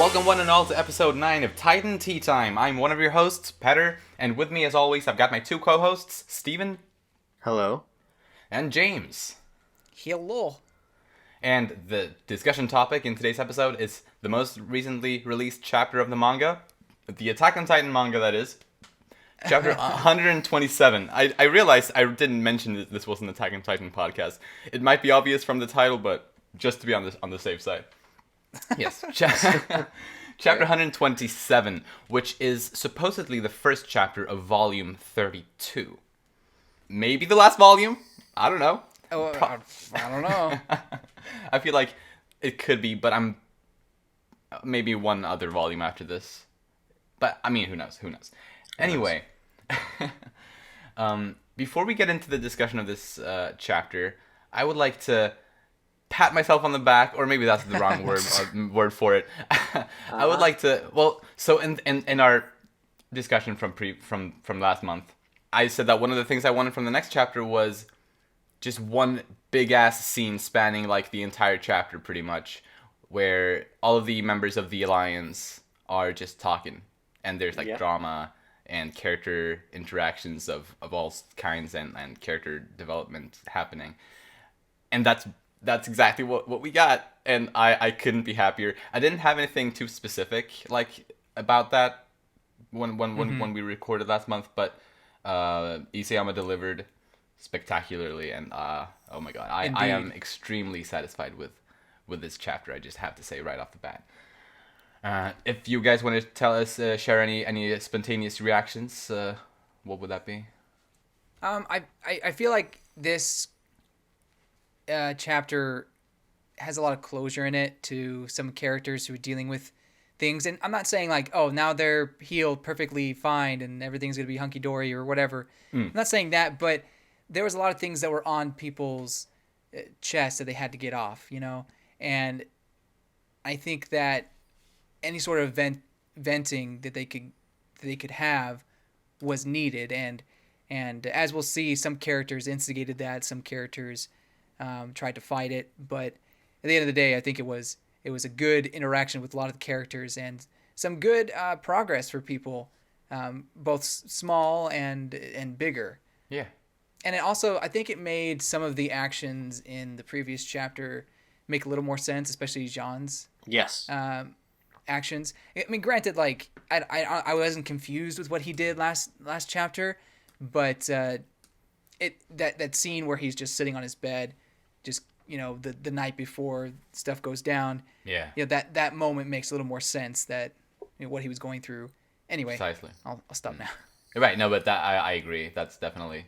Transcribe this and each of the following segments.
Welcome one and all to episode 9 of Titan Teatime. I'm one of your hosts, Petter, and with me as always I've got my two co-hosts, Steven. Hello. And James. Hello. And the discussion topic in today's episode is the most recently released chapter of the manga. The Attack on Titan manga, that is. Chapter 127. I realized I didn't mention that this was an Attack on Titan podcast. It might be obvious from the title, but just to be on the safe side. Yes. Chapter 127, which is supposedly the first chapter of volume 32. Maybe the last volume? I don't know. I don't know. I feel like it could be, but I'm maybe one other volume after this. But, I mean, who knows? Anyway, before we get into the discussion of this chapter, I would like to pat myself on the back, or maybe that's the wrong word for it. I would like to. Well, so in our discussion from last month, I said that one of the things I wanted from the next chapter was just one big ass scene spanning like the entire chapter, pretty much, where all of the members of the Alliance are just talking, and there's like drama and character interactions of all kinds and character development happening, and that's exactly what we got, and I couldn't be happier. I didn't have anything too specific like about that when we recorded last month, but Isayama delivered spectacularly, and oh my god, I am extremely satisfied with this chapter. I just have to say right off the bat. If you guys want to tell us, share any spontaneous reactions, what would that be? I feel like this chapter has a lot of closure in it to some characters who are dealing with things, and I'm not saying like, oh, now they're healed perfectly fine and everything's gonna be hunky-dory or whatever. I'm not saying that, but there was a lot of things that were on people's chest that they had to get off, you know, and I think that any sort of venting that they could have was needed, and as we'll see, some characters instigated that, some characters tried to fight it, but at the end of the day, I think it was a good interaction with a lot of the characters and some good progress for people, both small and bigger. Yeah. And it also, I think it made some of the actions in the previous chapter make a little more sense, especially Jean's actions. I mean, granted, like I wasn't confused with what he did last chapter, but that scene where he's just sitting on his bed, just, you know, the night before stuff goes down. Yeah. You know, that moment makes a little more sense, that, you know, what he was going through. Anyway, precisely. I'll stop now. Right. No, but that I agree. That's definitely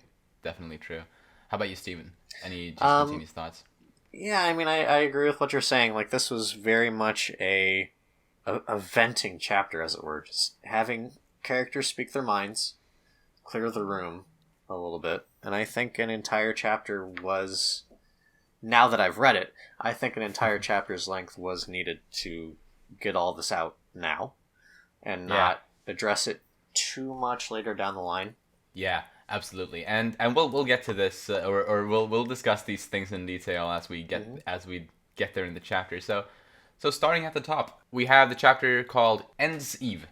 true. How about you, Steven? Any just spontaneous thoughts? Yeah, I mean, I agree with what you're saying. Like, this was very much a venting chapter, as it were. Just having characters speak their minds, clear the room a little bit. And I think an entire chapter was, now that I've read it, I think an entire chapter's length was needed to get all this out now and not address it too much later down the line. Yeah, absolutely. And we'll get to this, or we'll discuss these things in detail as we get there in the chapter. So starting at the top, we have the chapter called End's Eve.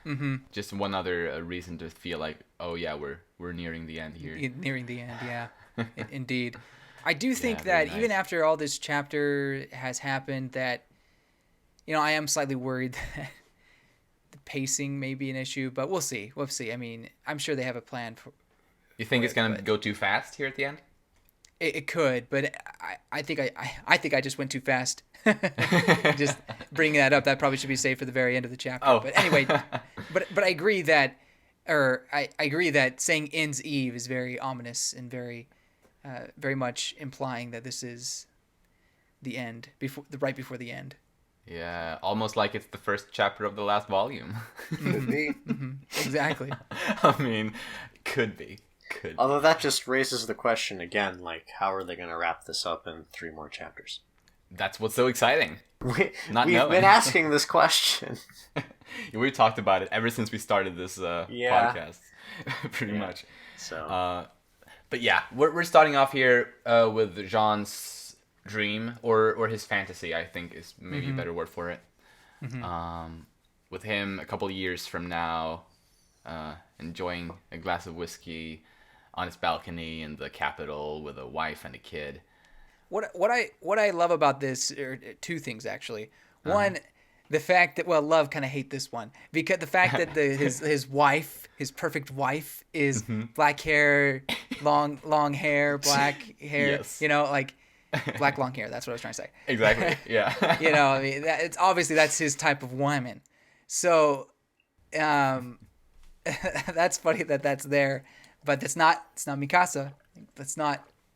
Mm-hmm. Just one other reason to feel like, oh yeah, we're nearing the end here. Nearing the end, yeah. Indeed. I do think that nice. Even after all this chapter has happened, that, you know, I am slightly worried that the pacing may be an issue, but we'll see. I mean, I'm sure they have a plan for. You think it's going to go too fast here at the end? It could, but I think I just went too fast. Just bringing that up, that probably should be saved for the very end of the chapter. Oh. But anyway, but I agree that, I agree that saying End's Eve is very ominous and very much implying that this is the end, right before the end. Yeah, almost like it's the first chapter of the last volume. Could be. Mm-hmm. Exactly. I mean, could be. Although that just raises the question again, like, how are they going to wrap this up in 3 more chapters? That's what's so exciting. We've been asking this question. We talked about it ever since we started this podcast, pretty much. So, but yeah, we're starting off here with Jean's dream, or his fantasy, I think is maybe a better word for it. With him a couple of years from now, enjoying a glass of whiskey on his balcony in the capital with a wife and a kid. What I love about this are two things actually. One, the fact that love kind of hate this one because the fact that his wife, his perfect wife, is black hair, long hair, black hair. Yes. Like black long hair. That's what I was trying to say. Exactly. Yeah. I mean, it's obviously that's his type of woman. So, that's funny that that's there, but it's not Mikasa.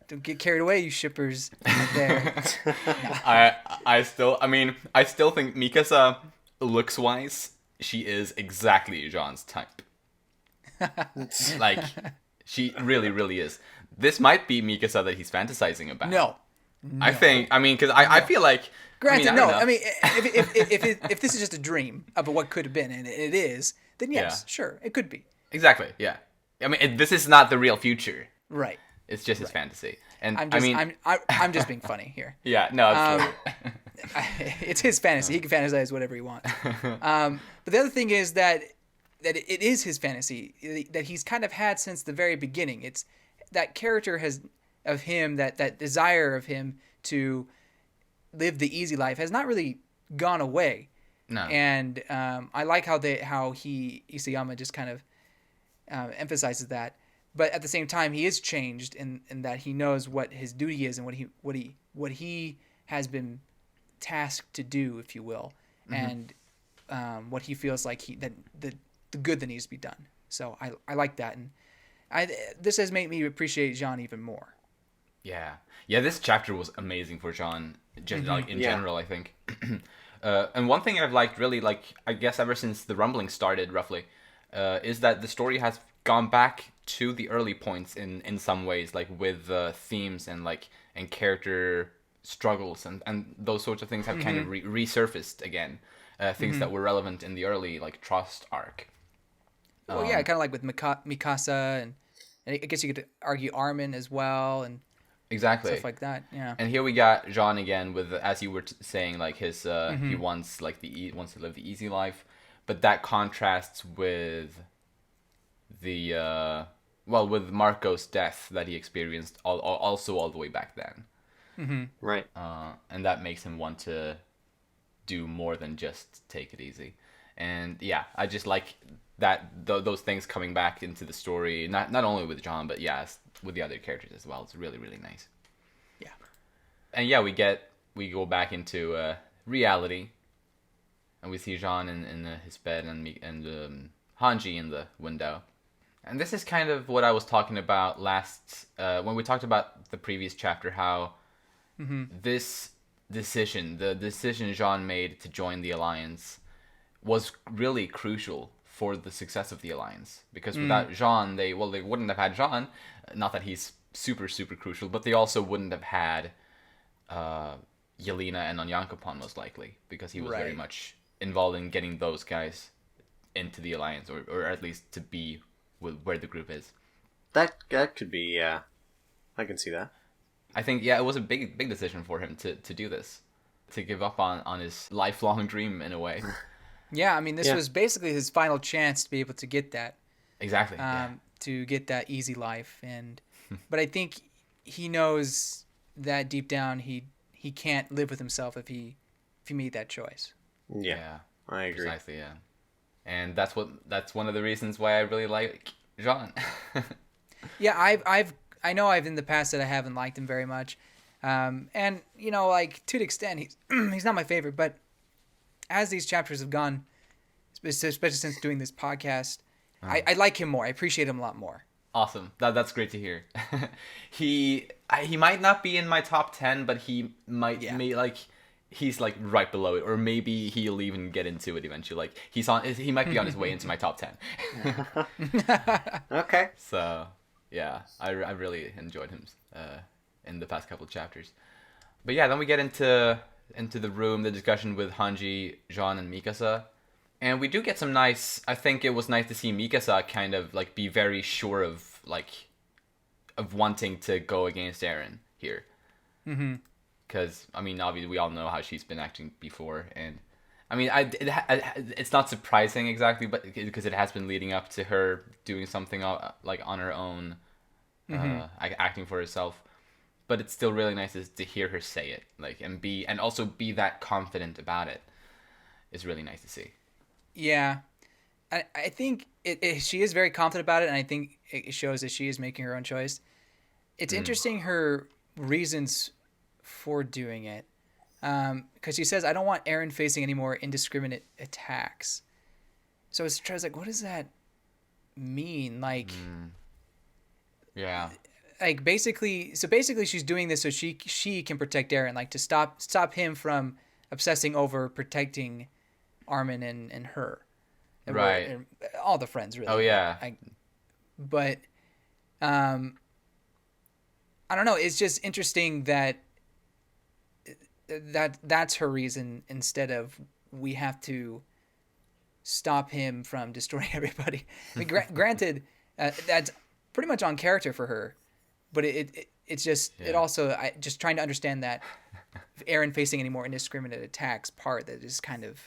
Don't get carried away, you shippers out there. I still think Mikasa, looks wise, she is exactly Jean's type. Like, she really, really is. This might be Mikasa that he's fantasizing about. No. I mean, because I feel like. Granted, I don't know. I mean, if this is just a dream of what could have been, and it is, then yes, sure, it could be. Exactly. Yeah. I mean, this is not the real future. Right. It's just his fantasy, and I'm just being funny here. Yeah. No, absolutely. It's his fantasy. He can fantasize whatever he wants. But the other thing is that it is his fantasy that he's kind of had since the very beginning. It's that character of him, that desire of him to live the easy life has not really gone away. No. And I like how Isayama just kind of emphasizes that. But at the same time, he is changed in that he knows what his duty is and what he has been tasked to do, if you will, and what he feels like the good that needs to be done. So I like that, and this has made me appreciate Jean even more. Yeah. This chapter was amazing for Jean, general, I think. And one thing I've liked really, I guess ever since the rumbling started, roughly, is that the story has gone back to the early points in some ways, like with themes and character struggles and those sorts of things have kind of resurfaced again. Things that were relevant in the early trust arc. Well, yeah, kind of like with Mikasa and I guess you could argue Armin as well and exactly stuff like that. Yeah. And here we got Jean again with, as you were saying, his he wants wants to live the easy life, but that contrasts with the with Marco's death that he experienced also all the way back then. Right. And that makes him want to do more than just take it easy. And yeah, I just like that those things coming back into the story, not only with John, but with the other characters as well. It's really, really nice. Yeah. And yeah, we go back into reality, and we see Jean in his bed and Hanji in the window. And this is kind of what I was talking about last when we talked about the previous chapter, how this decision, the decision Jean made to join the Alliance, was really crucial for the success of the Alliance. Because without Jean, they wouldn't have had Jean. Not that he's super, super crucial, but they also wouldn't have had Yelena and Onyankopon, most likely, because he was very much involved in getting those guys into the Alliance, or at least to be where the group is. That could be, yeah. I can see that. I think, it was a big decision for him to do this. To give up on his lifelong dream, in a way. Yeah, I mean, this was basically his final chance to be able to get that. Exactly. To get that easy life. But I think he knows that deep down he can't live with himself if he made that choice. Yeah, I agree. Precisely, yeah. And that's one of the reasons why I really like Jean. Yeah, I know I've in the past that I haven't liked him very much, and to an extent he's not my favorite. But as these chapters have gone, especially since doing this podcast, I like him more. I appreciate him a lot more. Awesome. That's great to hear. He might not be in my top 10, but he might he's right below it, or maybe he'll even get into it eventually. He might be on his way into my top 10. Okay. So yeah, I really enjoyed him in the past couple of chapters. But yeah, then we get into the room, the discussion with Hanji, Jean, and Mikasa. And we do get some nice... I think it was nice to see Mikasa kind of be very sure of wanting to go against Eren here. Because, I mean, obviously we all know how she's been acting before. And, I mean, it's not surprising exactly, but because it has been leading up to her doing something like on her own, acting for herself. But it's still really nice to hear her say it, like, and also be that confident about it. Is really nice to see. Yeah, I think she is very confident about it, and I think it shows that she is making her own choice. It's interesting her reasons for doing it, because she says, "I don't want Aaron facing any more indiscriminate attacks." So I was like, what does that mean? Like, Yeah. like basically she's doing this so she can protect Aaron, like to stop him from obsessing over protecting Armin and her, and Right. and all the friends really. Oh yeah. But I don't know. It's just interesting that that's her reason, instead of we have to stop him from destroying everybody. I mean, granted, that's pretty much on character for her, but it's just it also just trying to understand that Aaron facing any more indiscriminate attacks part that is kind of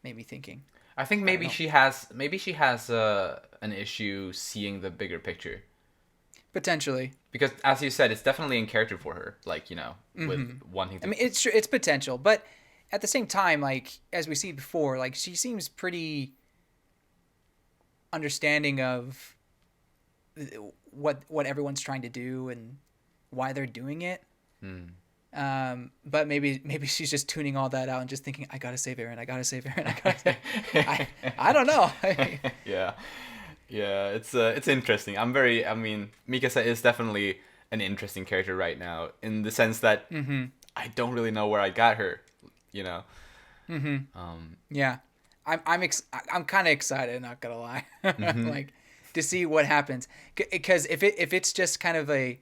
made me thinking. I think maybe she has an issue seeing the bigger picture. Potentially, because as you said, it's definitely in character for her. Like, with wanting to. I mean, it's potential, but at the same time, like as we see before, like she seems pretty understanding of what everyone's trying to do and why they're doing it. But maybe she's just tuning all that out and just thinking, I gotta save Aaron. I gotta save Aaron. I don't know. Yeah, it's interesting. I mean, Mikasa is definitely an interesting character right now, in the sense that I don't really know where I got her. Yeah, I'm kind of excited. Not gonna lie, like to see what happens, because if it's just kind of a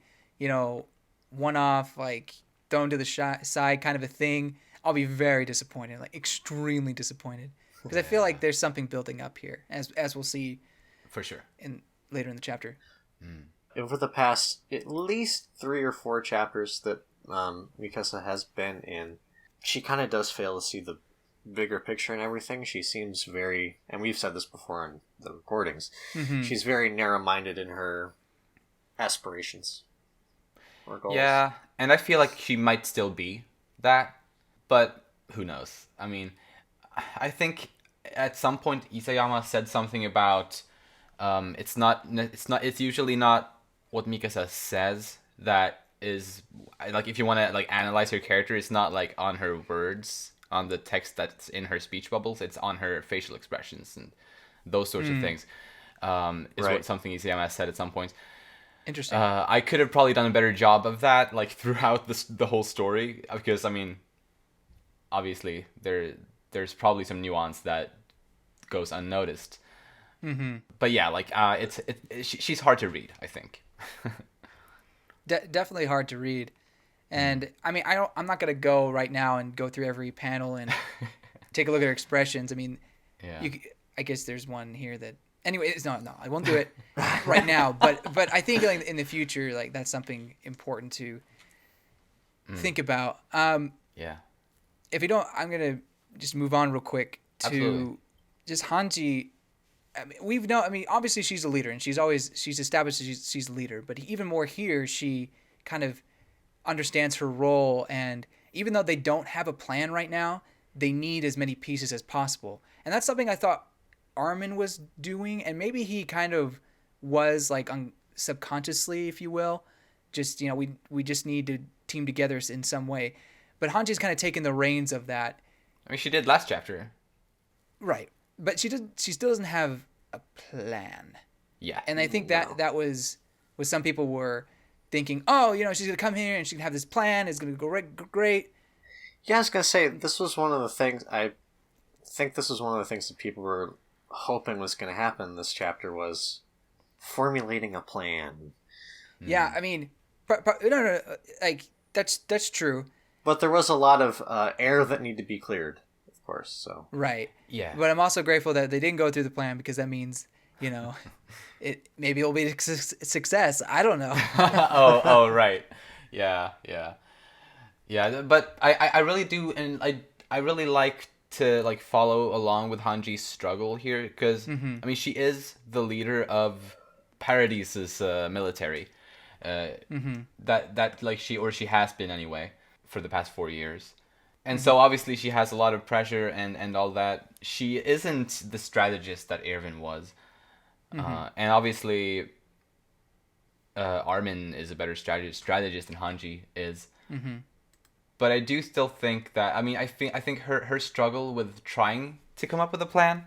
one-off, like thrown to the side kind of a thing, I'll be very disappointed, like extremely disappointed, because I feel like there's something building up here, as we'll see for sure later in the chapter. Over the past at least 3 or 4 chapters that Mikasa has been in, she kind of does fail to see the bigger picture and everything. She seems very, and we've said this before in the recordings, she's very narrow-minded in her aspirations or goals. Yeah, and I feel like she might still be that, but who knows? I mean, I think at some point Isayama said something about it's usually not what Mikasa says that is, like, if you want to like analyze her character, it's not like on her words, on the text that's in her speech bubbles, it's on her facial expressions and those sorts of things. What something Isayama said at some point. Interesting. I could have probably done a better job of that, like throughout the whole story, because I mean, obviously there's probably some nuance that goes unnoticed. But yeah, like she's hard to read, I think. Definitely hard to read, and I mean, I'm not gonna go right now and go through every panel and take a look at her expressions. I mean, I guess there's one here that. Anyways, no, I won't do it right now. But I think like in the future, like that's something important to think about. If you don't, I'm gonna just move on real quick to just Hanji. I mean, obviously she's a leader, and she's established she's a leader. But even more here, she kind of understands her role, and even though they don't have a plan right now, they need as many pieces as possible, and that's something I thought Armin was doing, and maybe he kind of was like subconsciously, if you will, just we just need to team together in some way. But Hanji's kind of taken the reins of that. I mean, she did last chapter, right? But she still doesn't have a plan. Yeah, and I think that was what some people were thinking. Oh, she's gonna come here and she's gonna have this plan. It's gonna go great. Yeah, I was gonna say this was one of the things. I think this was one of the things that people were hoping was going to happen this chapter, was formulating a plan. Yeah, I mean, no, like that's true. But there was a lot of air that needed to be cleared, of course. So right, yeah. But I'm also grateful that they didn't go through the plan, because that means maybe it'll be a success. I don't know. oh right, yeah. But I really do, and I really like to like follow along with Hanji's struggle here, because I mean she is the leader of Paradise's military. That like she has been anyway for the past 4 years. And so obviously she has a lot of pressure and all that. She isn't the strategist that Erwin was. And obviously Armin is a better strategist than Hanji is. But I do still think that, I mean, I think her struggle with trying to come up with a plan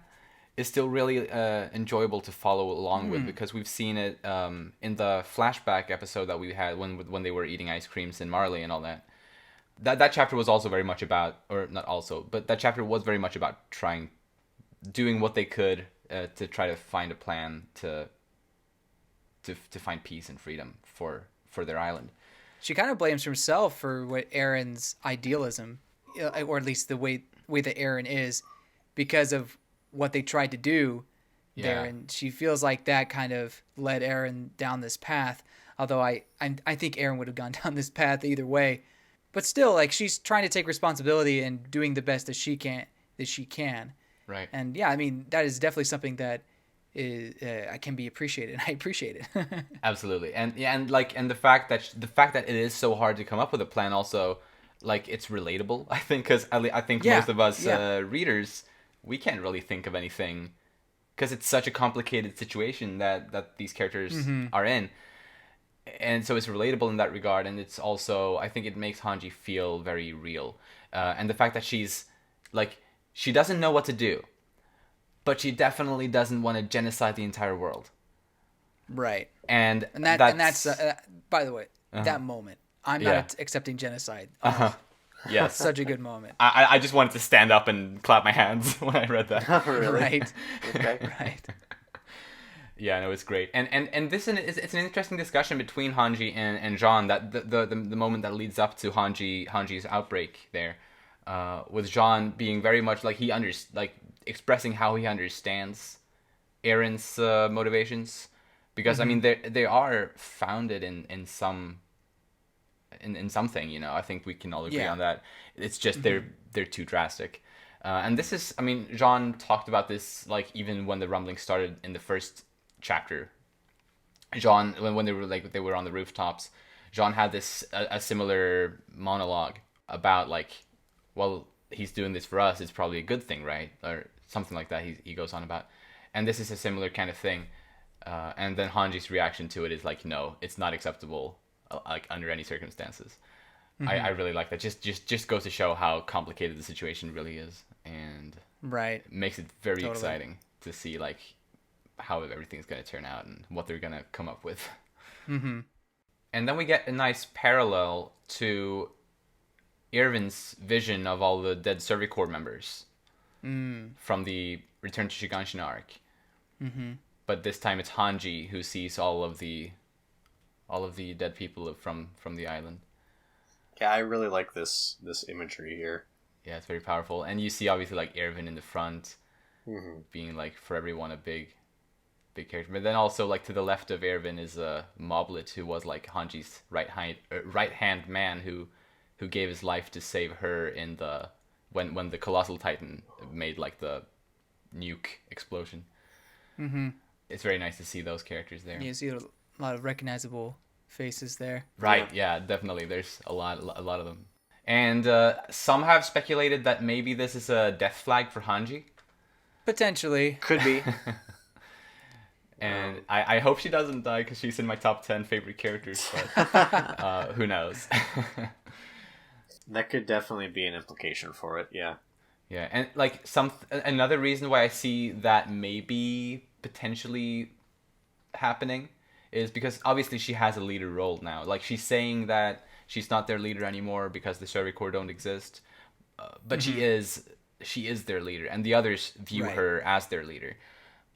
is still really enjoyable to follow along with, because we've seen it in the flashback episode that we had when they were eating ice creams in Marley and all that. That chapter was also very much about, or not also, but that chapter was very much about doing what they could to try to find a plan to find peace and freedom for their island. She kind of blames herself for what Aaron's idealism, or at least the way that Aaron is, because of what they tried to do there, and she feels like that kind of led Aaron down this path. Although I think Aaron would have gone down this path either way, but still, like, she's trying to take responsibility and doing the best that she can. Right. And yeah, I mean, that is definitely something that can be appreciated. I appreciate it. Absolutely. And the fact that it is so hard to come up with a plan also, like, it's relatable, I think, because I think most of us readers, we can't really think of anything, because it's such a complicated situation that these characters are in. And so it's relatable in that regard, and it's also, I think it makes Hanji feel very real. And the fact that she's, like, she doesn't know what to do, but she definitely doesn't want to genocide the entire world. Right. And that's by the way, that moment, I'm not accepting genocide. Yes. Such a good moment. I just wanted to stand up and clap my hands when I read that. Really? Right. Okay. Right. Yeah, no, it's great, and this it's an interesting discussion between Hanji and Jean, that the moment that leads up to Hanji's outbreak there, with Jean being very much like expressing how he understands Aaron's motivations, because I mean they are founded in something, I think we can all agree on that. It's just they're too drastic, and this is, I mean, Jean talked about this, like, even when the rumbling started in the first chapter. Jean, when they were on the rooftops, Jean had this a similar monologue about, like, well, he's doing this for us, it's probably a good thing, right? Or something like that he goes on about. And this is a similar kind of thing. And then Hanji's reaction to it is like, no, it's not acceptable, like, under any circumstances. I really like that. Just goes to show how complicated the situation really is, and makes it very exciting to see, like, how everything's going to turn out and what they're going to come up with. And then we get a nice parallel to Irvin's vision of all the dead Survey Corps members from the Return to Shiganshina arc. But this time it's Hanji who sees all of the dead people from the island. Yeah, I really like this imagery here. Yeah, it's very powerful. And you see, obviously, like, Erwin in the front, being, like, for everyone a big character. But then also, like, to the left of Erwin is Moblet, who was, like, Hanji's right hand man who gave his life to save her in when the Colossal Titan made, like, the nuke explosion. It's very nice to see those characters there. You see a lot of recognizable faces there. Right, yeah, definitely. There's a lot of them. And some have speculated that maybe this is a death flag for Hanji. Potentially. Could be. And I hope she doesn't die, because she's in my top 10 favorite characters, but who knows. That could definitely be an implication for it, yeah. Yeah, and, like, another reason why I see that maybe potentially happening is because obviously she has a leader role now. Like, she's saying that she's not their leader anymore because the Survey Corps don't exist, but she is their leader, and the others view her as their leader.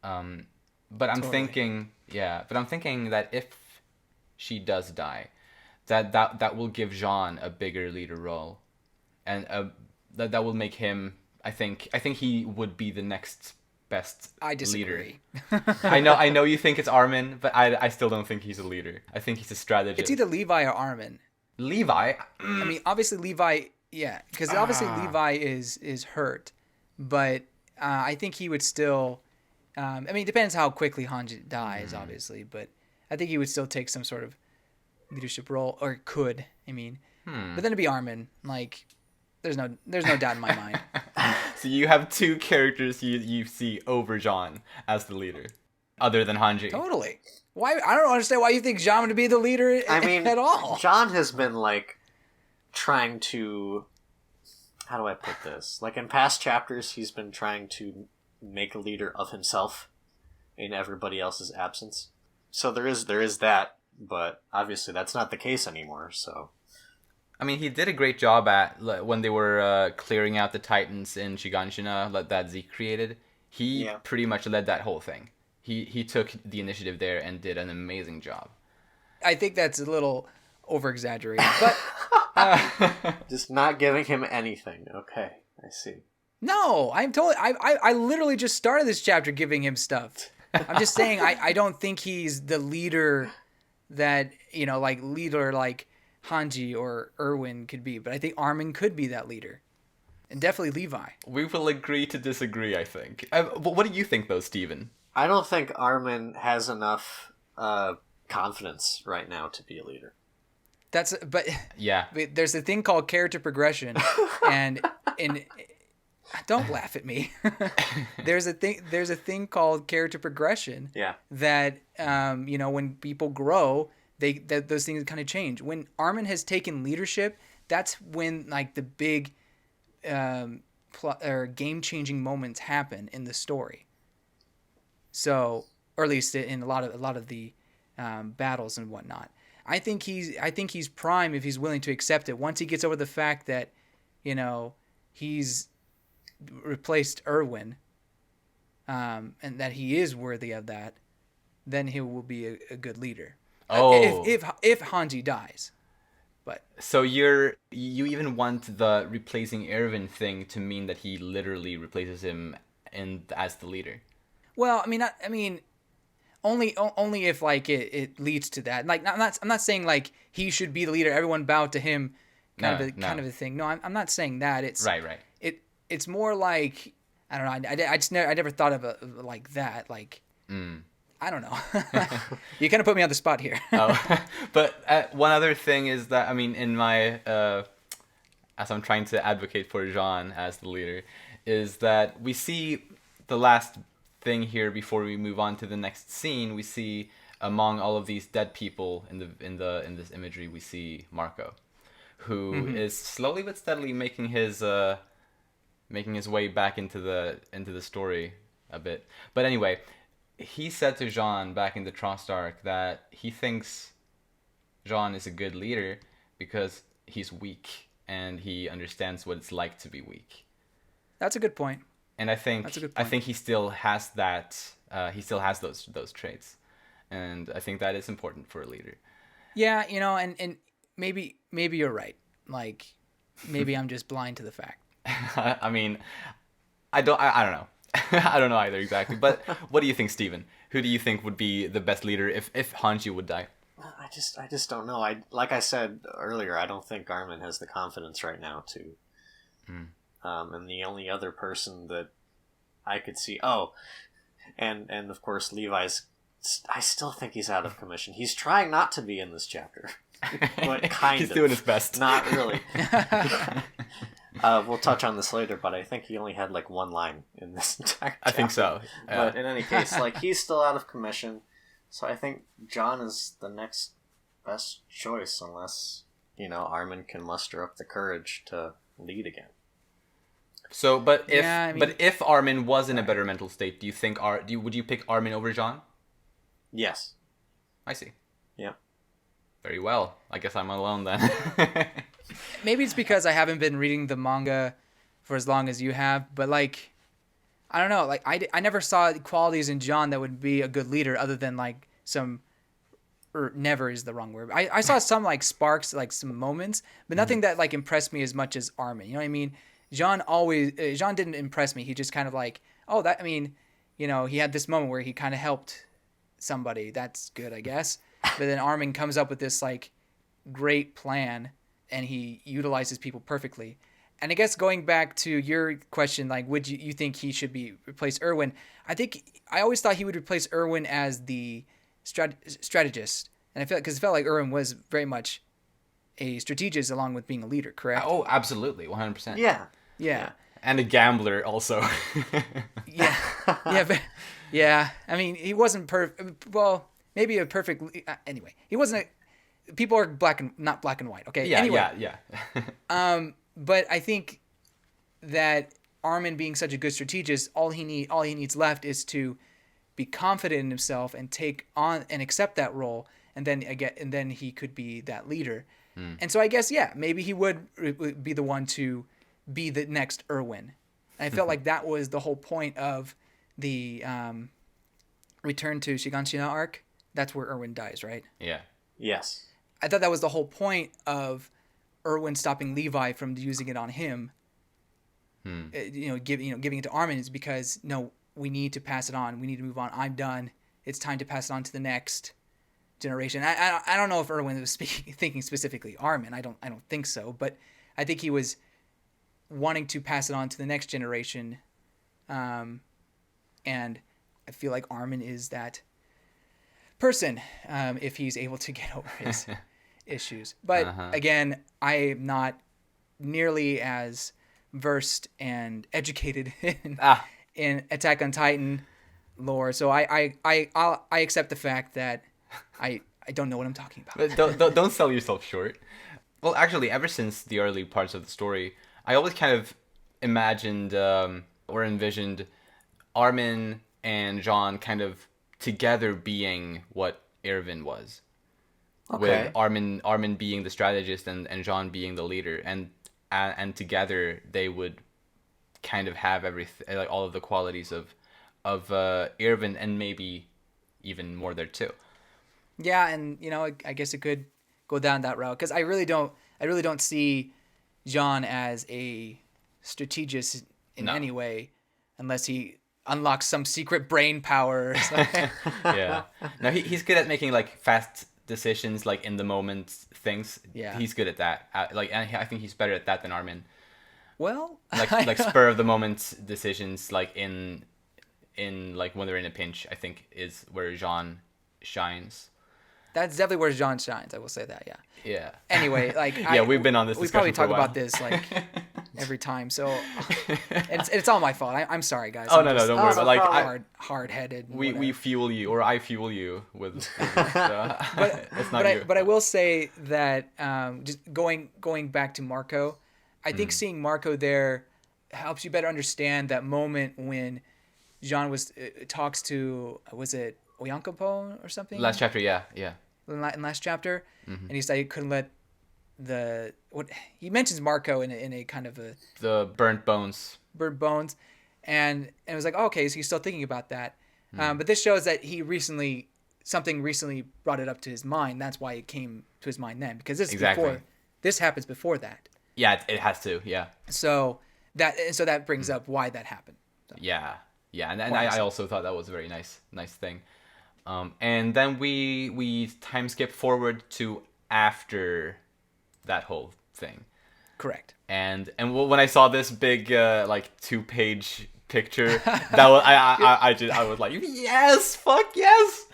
But I'm thinking that if she does die, that will give Jean a bigger leader role, and that will make him. I think he would be the next best I disagree. leader. I know you think it's Armin, but I still don't think he's a leader. I think he's a strategist. It's either Levi or Armin. Levi. I mean, obviously Levi, yeah, because obviously Levi is hurt, but I think he would still. I mean, it depends how quickly Hanji dies, obviously, but I think he would still take some sort of leadership role, or could. I mean, but then it'd be Armin. Like, there's no doubt in my mind. So you have two characters you see over Jean as the leader, other than Hanji. Totally. Why? I don't understand why you think Jean would be the leader. I mean, at all. John has been like trying to. How do I put this? Like in past chapters, he's been trying to make a leader of himself in everybody else's absence. So there is that, but obviously that's not the case anymore. So, I mean, he did a great job at when they were clearing out the Titans in Shiganshina that Zeke created. He pretty much led that whole thing. He took the initiative there and did an amazing job. I think that's a little over-exaggerated, but just not giving him anything. Okay, I see. No, I'm totally. I literally just started this chapter giving him stuff. I'm just saying I don't think he's the leader that like Hanji or Erwin could be, but I think Armin could be that leader, and definitely Levi. We will agree to disagree, I think. What do you think, though, Steven? I don't think Armin has enough confidence right now to be a leader. But there's a thing called character progression, and don't laugh at me. There's a thing called character progression. Yeah. That when people grow, those things kind of change. When Armin has taken leadership, that's when like the big or game-changing moments happen in the story. So, or at least in a lot of the battles and whatnot. I think he's prime if he's willing to accept it. Once he gets over the fact that, he's replaced Erwin, and that he is worthy of that, then he will be a good leader. Oh, if Hanji dies, but so you even want the replacing Erwin thing to mean that he literally replaces him as the leader. Well, I mean, only if like it leads to that. Like, I'm not saying like he should be the leader. Everyone bow to him, kind of a thing. No, I'm not saying that. It's right. It's more like I don't know. I never thought of it like that. Like I don't know. You kind of put me on the spot here. But one other thing is that in my as I'm trying to advocate for Jean as the leader, is that we see the last thing here before we move on to the next scene. We see among all of these dead people in this imagery, we see Marco, who is slowly but steadily making his way back into the story a bit. But anyway, he said to Jean back in the Trust arc that he thinks Jean is a good leader because he's weak and he understands what it's like to be weak. That's a good point. And I think he still has that. He still has those traits, and I think that is important for a leader. Yeah, and maybe you're right. Like, maybe I'm just blind to the fact. I don't know. I don't know either exactly. But what do you think, Steven? Who do you think would be the best leader if Hanji would die? I just don't know. Like I said earlier, I don't think Armin has the confidence right now to. And the only other person that I could see, and of course Levi's. I still think he's out of commission. He's trying not to be in this chapter, but he's doing his best. Not really. We'll touch on this later, but I think he only had like one line in this entire chapter. I think so. But in any case, like he's still out of commission, so I think John is the next best choice, unless Armin can muster up the courage to lead again. So, but if Armin was in a better mental state, do you think would you pick Armin over Jean? Yes. I see. Yeah. Very well. I guess I'm alone then. Maybe it's because I haven't been reading the manga for as long as you have, but like, I don't know. Like, I never saw qualities in John that would be a good leader, other than like some, or never is the wrong word. I saw some like sparks, like some moments, but nothing that like impressed me as much as Armin. You know what I mean? Jean didn't impress me. He just kind of like, he had this moment where he kind of helped somebody. That's good, I guess. But then Armin comes up with this like great plan, and he utilizes people perfectly. And I guess going back to your question, like, would you think he should be replace Irwin? I always thought he would replace Irwin as the strategist, and I felt because it felt like Irwin was very much a strategist along with being a leader. Correct? Oh, absolutely, 100%. Yeah. Yeah. And a gambler also. Yeah. Yeah. But, yeah. I mean, he wasn't perfect. Well, maybe a perfect. Anyway, he wasn't. People are not black and white. Okay. Yeah. Anyway, Yeah. But I think that Armin being such a good strategist, all he needs left is to be confident in himself and take on and accept that role, and then he could be that leader. And so I guess maybe he would be the one to be the next Irwin. And I felt like that was the whole point of the Return to Shiganshina arc. That's where Irwin dies, right? Yeah. Yes. I thought that was the whole point of Irwin stopping Levi from using it on him. Giving it to Armin is because no, we need to pass it on. We need to move on. I'm done. It's time to pass it on to the next generation. I don't know if Irwin was thinking specifically Armin. I don't think so. But I think he was wanting to pass it on to the next generation. And I feel like Armin is that person if he's able to get over his issues. But again, I am not nearly as versed and educated in Attack on Titan lore, so I accept the fact that I don't know what I'm talking about. But don't sell yourself short. Well, actually, ever since the early parts of the story, I always kind of imagined or envisioned Armin and Jean kind of together being what Irvin was. Okay. With Armin being the strategist and Jean being the leader, and together they would kind of have everything, like all of the qualities of Irvin, and maybe even more there too. Yeah, and I guess it could go down that route because I really don't see Jean as a strategist in any way, unless he unlocks some secret brain power or something. Yeah. No, he's good at making like fast decisions, like in the moment things. Yeah. He's good at that. And I think he's better at that than Armin. Well, Like spur of the moment decisions, like in like when they're in a pinch, I think is where Jean shines. That's definitely where Jean shines. I will say that. Yeah. Yeah. Anyway, like we've been on this. We probably talk for a while. about this like every time. So it's all my fault. I'm sorry, guys. Oh, no, don't worry. But like hard-headed. We fuel you, or I fuel you with this, it's not you. But I will say that just going back to Marco, I think seeing Marco there helps you better understand that moment when Jean talks to, was it Oyankopo or something? Last chapter, yeah. In last chapter, and he said he couldn't let he mentions Marco in a kind of the burnt bones, and it was like, oh, okay, so he's still thinking about that. But this shows that something recently brought it up to his mind. That's why it came to his mind then, because this happens before that. Yeah, it has to. Yeah. So that brings up why that happened. So. Yeah, and I also thought that was a very nice thing. And then we time skip forward to after that whole thing. Correct. And when I saw this big like 2-page picture, that was I was like, yes, fuck yes.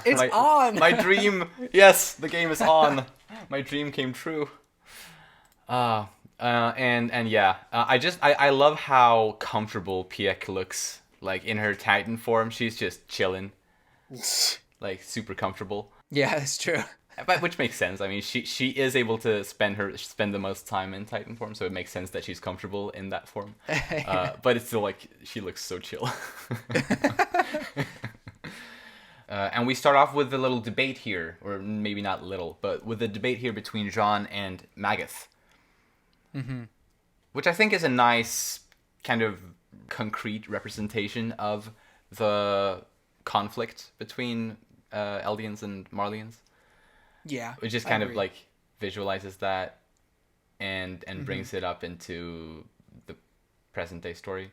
It's on. My dream, yes, the game is on. My dream came true. And yeah, I love how comfortable Pieck looks, like in her Titan form. She's just chilling, like super comfortable. Yeah, that's true. But which makes sense. I mean, she is able to spend the most time in Titan form, so it makes sense that she's comfortable in that form. But it's still like she looks so chill. And we start off with a little debate here, or maybe not little, but with a debate here between Jean and Magath. Mm-hmm. Which I think is a nice kind of concrete representation of the conflict between Eldians and Marlians. Yeah. It just kind of like visualizes that and brings it up into the present day story.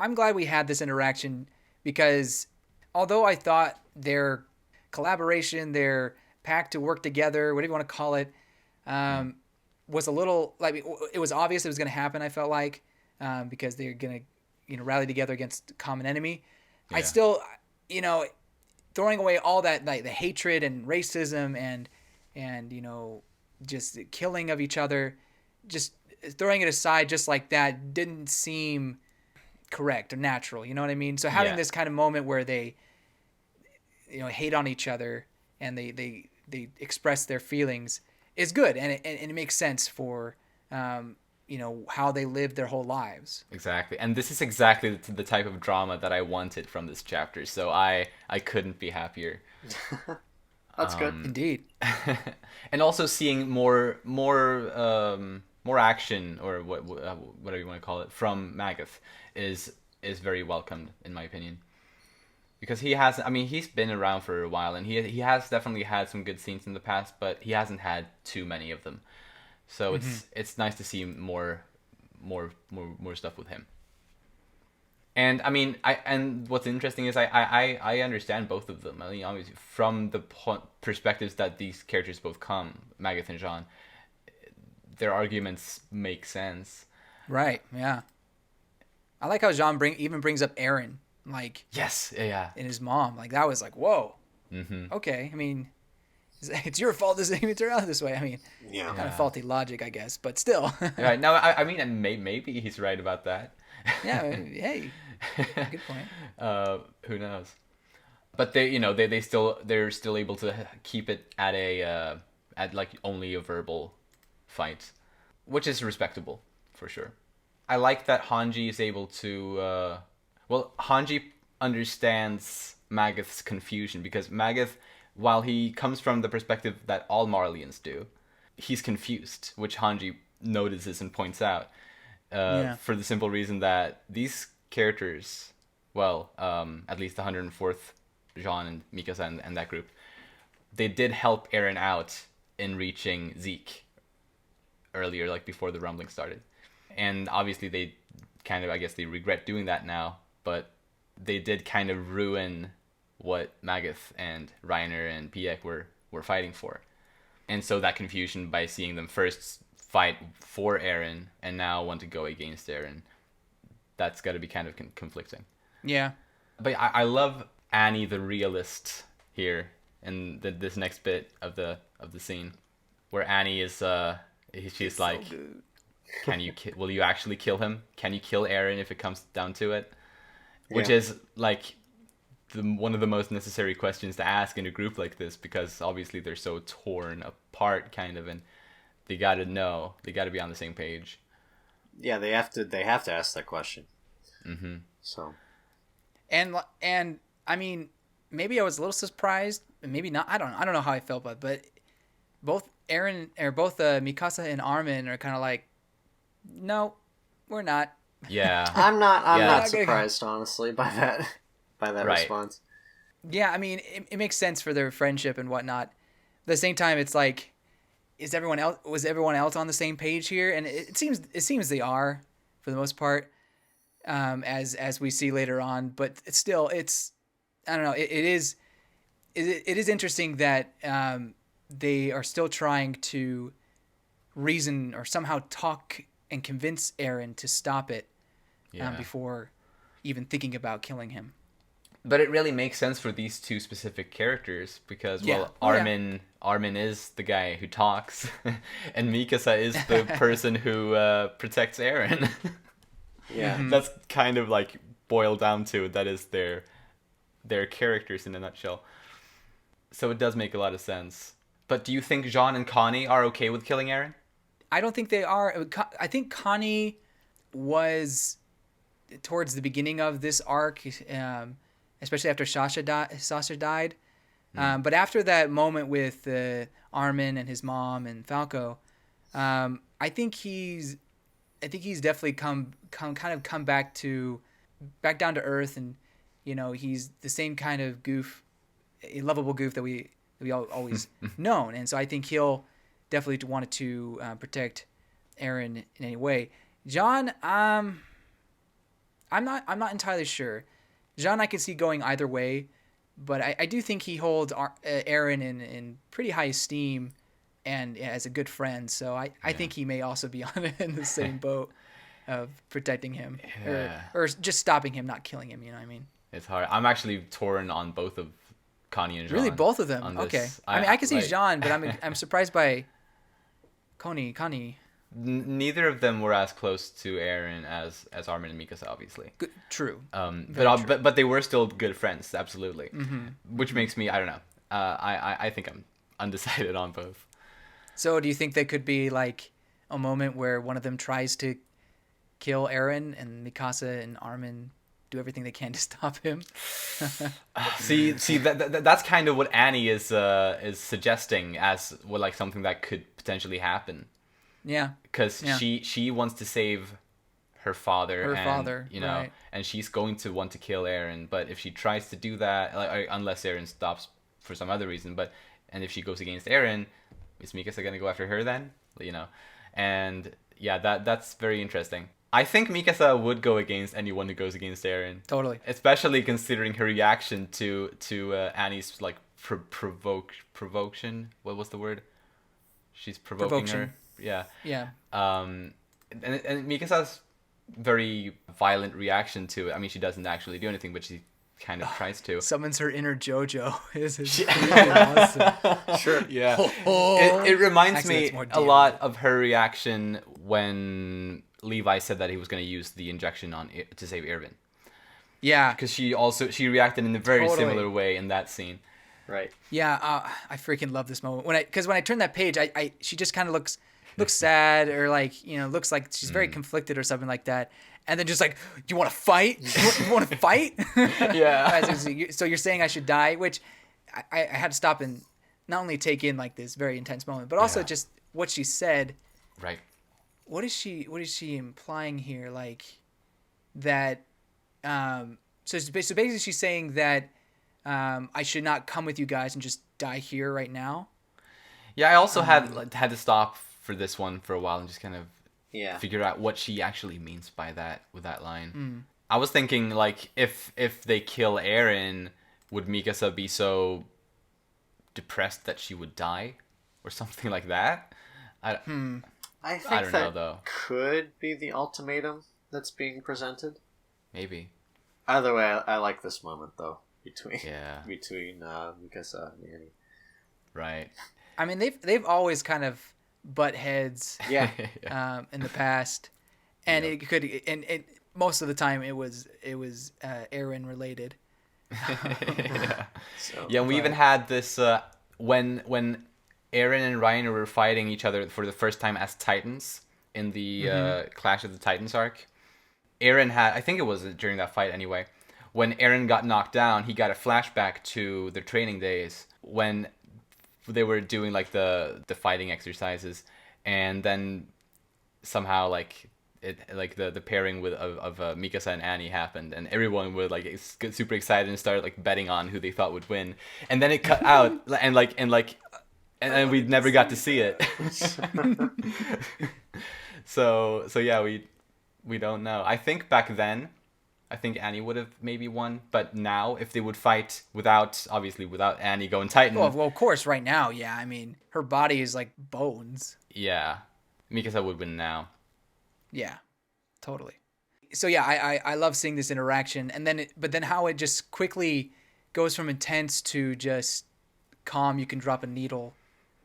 I'm glad we had this interaction because although I thought their collaboration, their pact to work together, whatever you want to call it, was a little like it was obvious it was going to happen. I felt like because they're going to rally together against a common enemy. I still throwing away all that like the hatred and racism and just the killing of each other, just throwing it aside just like that didn't seem correct or natural. You know what I mean? So having this kind of moment where they hate on each other and they express their feelings is good, and it makes sense for how they live their whole lives. Exactly. And this is exactly the type of drama that I wanted from this chapter, so I couldn't be happier. That's good. Indeed. And also seeing more action, or whatever you want to call it, from Magath is very welcomed, in my opinion. Because he's been around for a while, and he has definitely had some good scenes in the past, but he hasn't had too many of them. So it's nice to see more stuff with him. And and what's interesting is I understand both of them. I mean, obviously from the perspectives that these characters both come, Magath and Jean, their arguments make sense. Right. Yeah. I like how Jean even brings up Aaron. Like, yes, yeah, and his mom, like that was like, whoa, okay. I mean, it's your fault this didn't even turn out this way. I mean, kind of faulty logic, I guess, but still. Right. No, I mean, and maybe he's right about that. Yeah. Hey, good point. Who knows? But they're still able to keep it at like only a verbal fight, which is respectable for sure. I like that Hanji is able to. Hanji understands Magath's confusion, because Magath, while he comes from the perspective that all Marlians do, he's confused, which Hanji notices and points out, for the simple reason that these characters, at least the 104th, Jean and Mikasa and that group, they did help Eren out in reaching Zeke earlier, like before the rumbling started. And obviously they kind of, I guess they regret doing that now, but they did kind of ruin what Magath and Reiner and Piek were fighting for. And so that confusion by seeing them first fight for Eren and now want to go against Eren, that's got to be kind of conflicting. Yeah. But I love Annie the realist here in this next bit of the scene, where Annie is she's it's like, so will you actually kill him? Can you kill Eren if it comes down to it? Which is like one of the most necessary questions to ask in a group like this, because obviously they're so torn apart, kind of, and they got to be on the same page. Yeah, they have to ask that question. Mm-hmm. So, and I mean, maybe I was a little surprised, maybe not. I don't know how I felt about it, but both Mikasa and Armin are kind of like, no, we're not. Yeah. I'm not surprised, honestly, by that right. response. Yeah, I mean, it makes sense for their friendship and whatnot. At the same time, it's like, was everyone else on the same page here? And it seems they are, for the most part, as we see later on. But it's still, I don't know. It is interesting that they are still trying to reason or somehow talk and convince Eren to stop it before even thinking about killing him. But it really makes sense for these two specific characters, because Armin is the guy who talks, and Mikasa is the person who protects Eren. Yeah, that's kind of like boiled down to that is their characters in a nutshell. So it does make a lot of sense. But do you think Jean and Connie are okay with killing Eren? I don't think they are. I think Connie was towards the beginning of this arc, especially after Sasha died. But after that moment with Armin and his mom and Falco, I think he's definitely come back down to earth, and he's the same kind of goof, a lovable goof that we all always known, and so I think he'll definitely wanted to protect Eren in any way. Jean, I'm not entirely sure. Jean, I can see going either way, but I do think he holds Eren in pretty high esteem, and as a good friend. So I think he may also be on in the same boat of protecting him or just stopping him, not killing him. You know what I mean? It's hard. I'm actually torn on both of Connie and Jean. Really, both of them. Okay. I mean, I can see Jean, but I'm surprised by Connie. Neither of them were as close to Eren as Armin and Mikasa, obviously. Good, true. But they were still good friends, absolutely. Which makes me, I don't know. I think I'm undecided on both. So do you think there could be like a moment where one of them tries to kill Eren and Mikasa and Armin do everything they can to stop him? see that's kind of what Annie is suggesting as like something that could potentially happen. Yeah. Because she wants to save her father, you know, right. and she's going to want to kill Eren, but if she tries to do that, like, unless Eren stops for some other reason, and if she goes against Eren, is Mikasa gonna go after her then? You know, and yeah, that's very interesting. I think Mikasa would go against anyone who goes against Eren. Totally. Especially considering her reaction to Annie's like provocation. What was the word? She's provoking her. Yeah. Yeah. And Mikasa's very violent reaction to it. I mean, she doesn't actually do anything, but she kind of tries to. Summons her inner JoJo. Is really awesome. Sure. Yeah. It reminds me a lot of her reaction when Levi said that he was going to use the injection to save Irvin. Yeah. Because she reacted in a very similar way in that scene. Right. Yeah. I freaking love this moment because when I turn that page, she just kind of looks sad or like, you know, looks like she's very conflicted or something like that. And then just like, do you want to fight? You want to fight? Yeah. So you're saying I should die, which I had to stop and not only take in like this very intense moment, but also just what she said. Right. What is she implying here? Like that, so basically she's saying that I should not come with you guys and just die here right now. Yeah. I also had to stop for this one for a while and just kind of figure out what she actually means by that with that line. I was thinking like if they kill Eren, would Mikasa be so depressed that she would die or something like that? I think I don't that know though. Could be the ultimatum that's being presented. Maybe. Either way, I like this moment though between Mikasa and Annie. Right. I mean they've always kind of butt heads in the past, and it could and most of the time it was Eren related. We even had this when Eren and Reiner were fighting each other for the first time as Titans in the Clash of the Titans arc. Eren had, I think it was during that fight anyway, when Eren got knocked down, he got a flashback to their training days when they were doing like the fighting exercises, and then somehow like the pairing of Mikasa and Annie happened, and everyone would like super excited and started like betting on who they thought would win, and then it cut out and we never got to see it. so yeah, we don't know. I think back then, I think Annie would have maybe won, but now if they would fight without Annie going Titan. Well, of course, right now, yeah. I mean, her body is like bones. Yeah, Mikasa would win now. Yeah, totally. So yeah, I love seeing this interaction, and then how it just quickly goes from intense to just calm. You can drop a needle.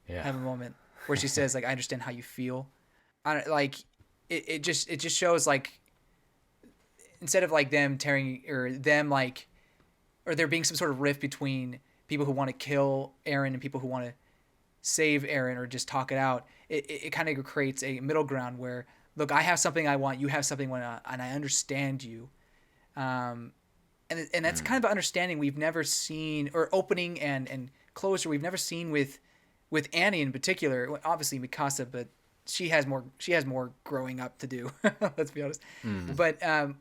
Yeah. Have a moment where she says like, "I understand how you feel." It just shows like, instead of like them tearing or there being some sort of rift between people who want to kill Eren and people who want to save Eren or just talk it out, it kind of creates a middle ground where, look, I have something I want, you have something I want, and I understand you. And that's kind of an understanding we've never seen, or opening and closure we've never seen with Annie in particular. Obviously Mikasa, but she has more growing up to do. Let's be honest. But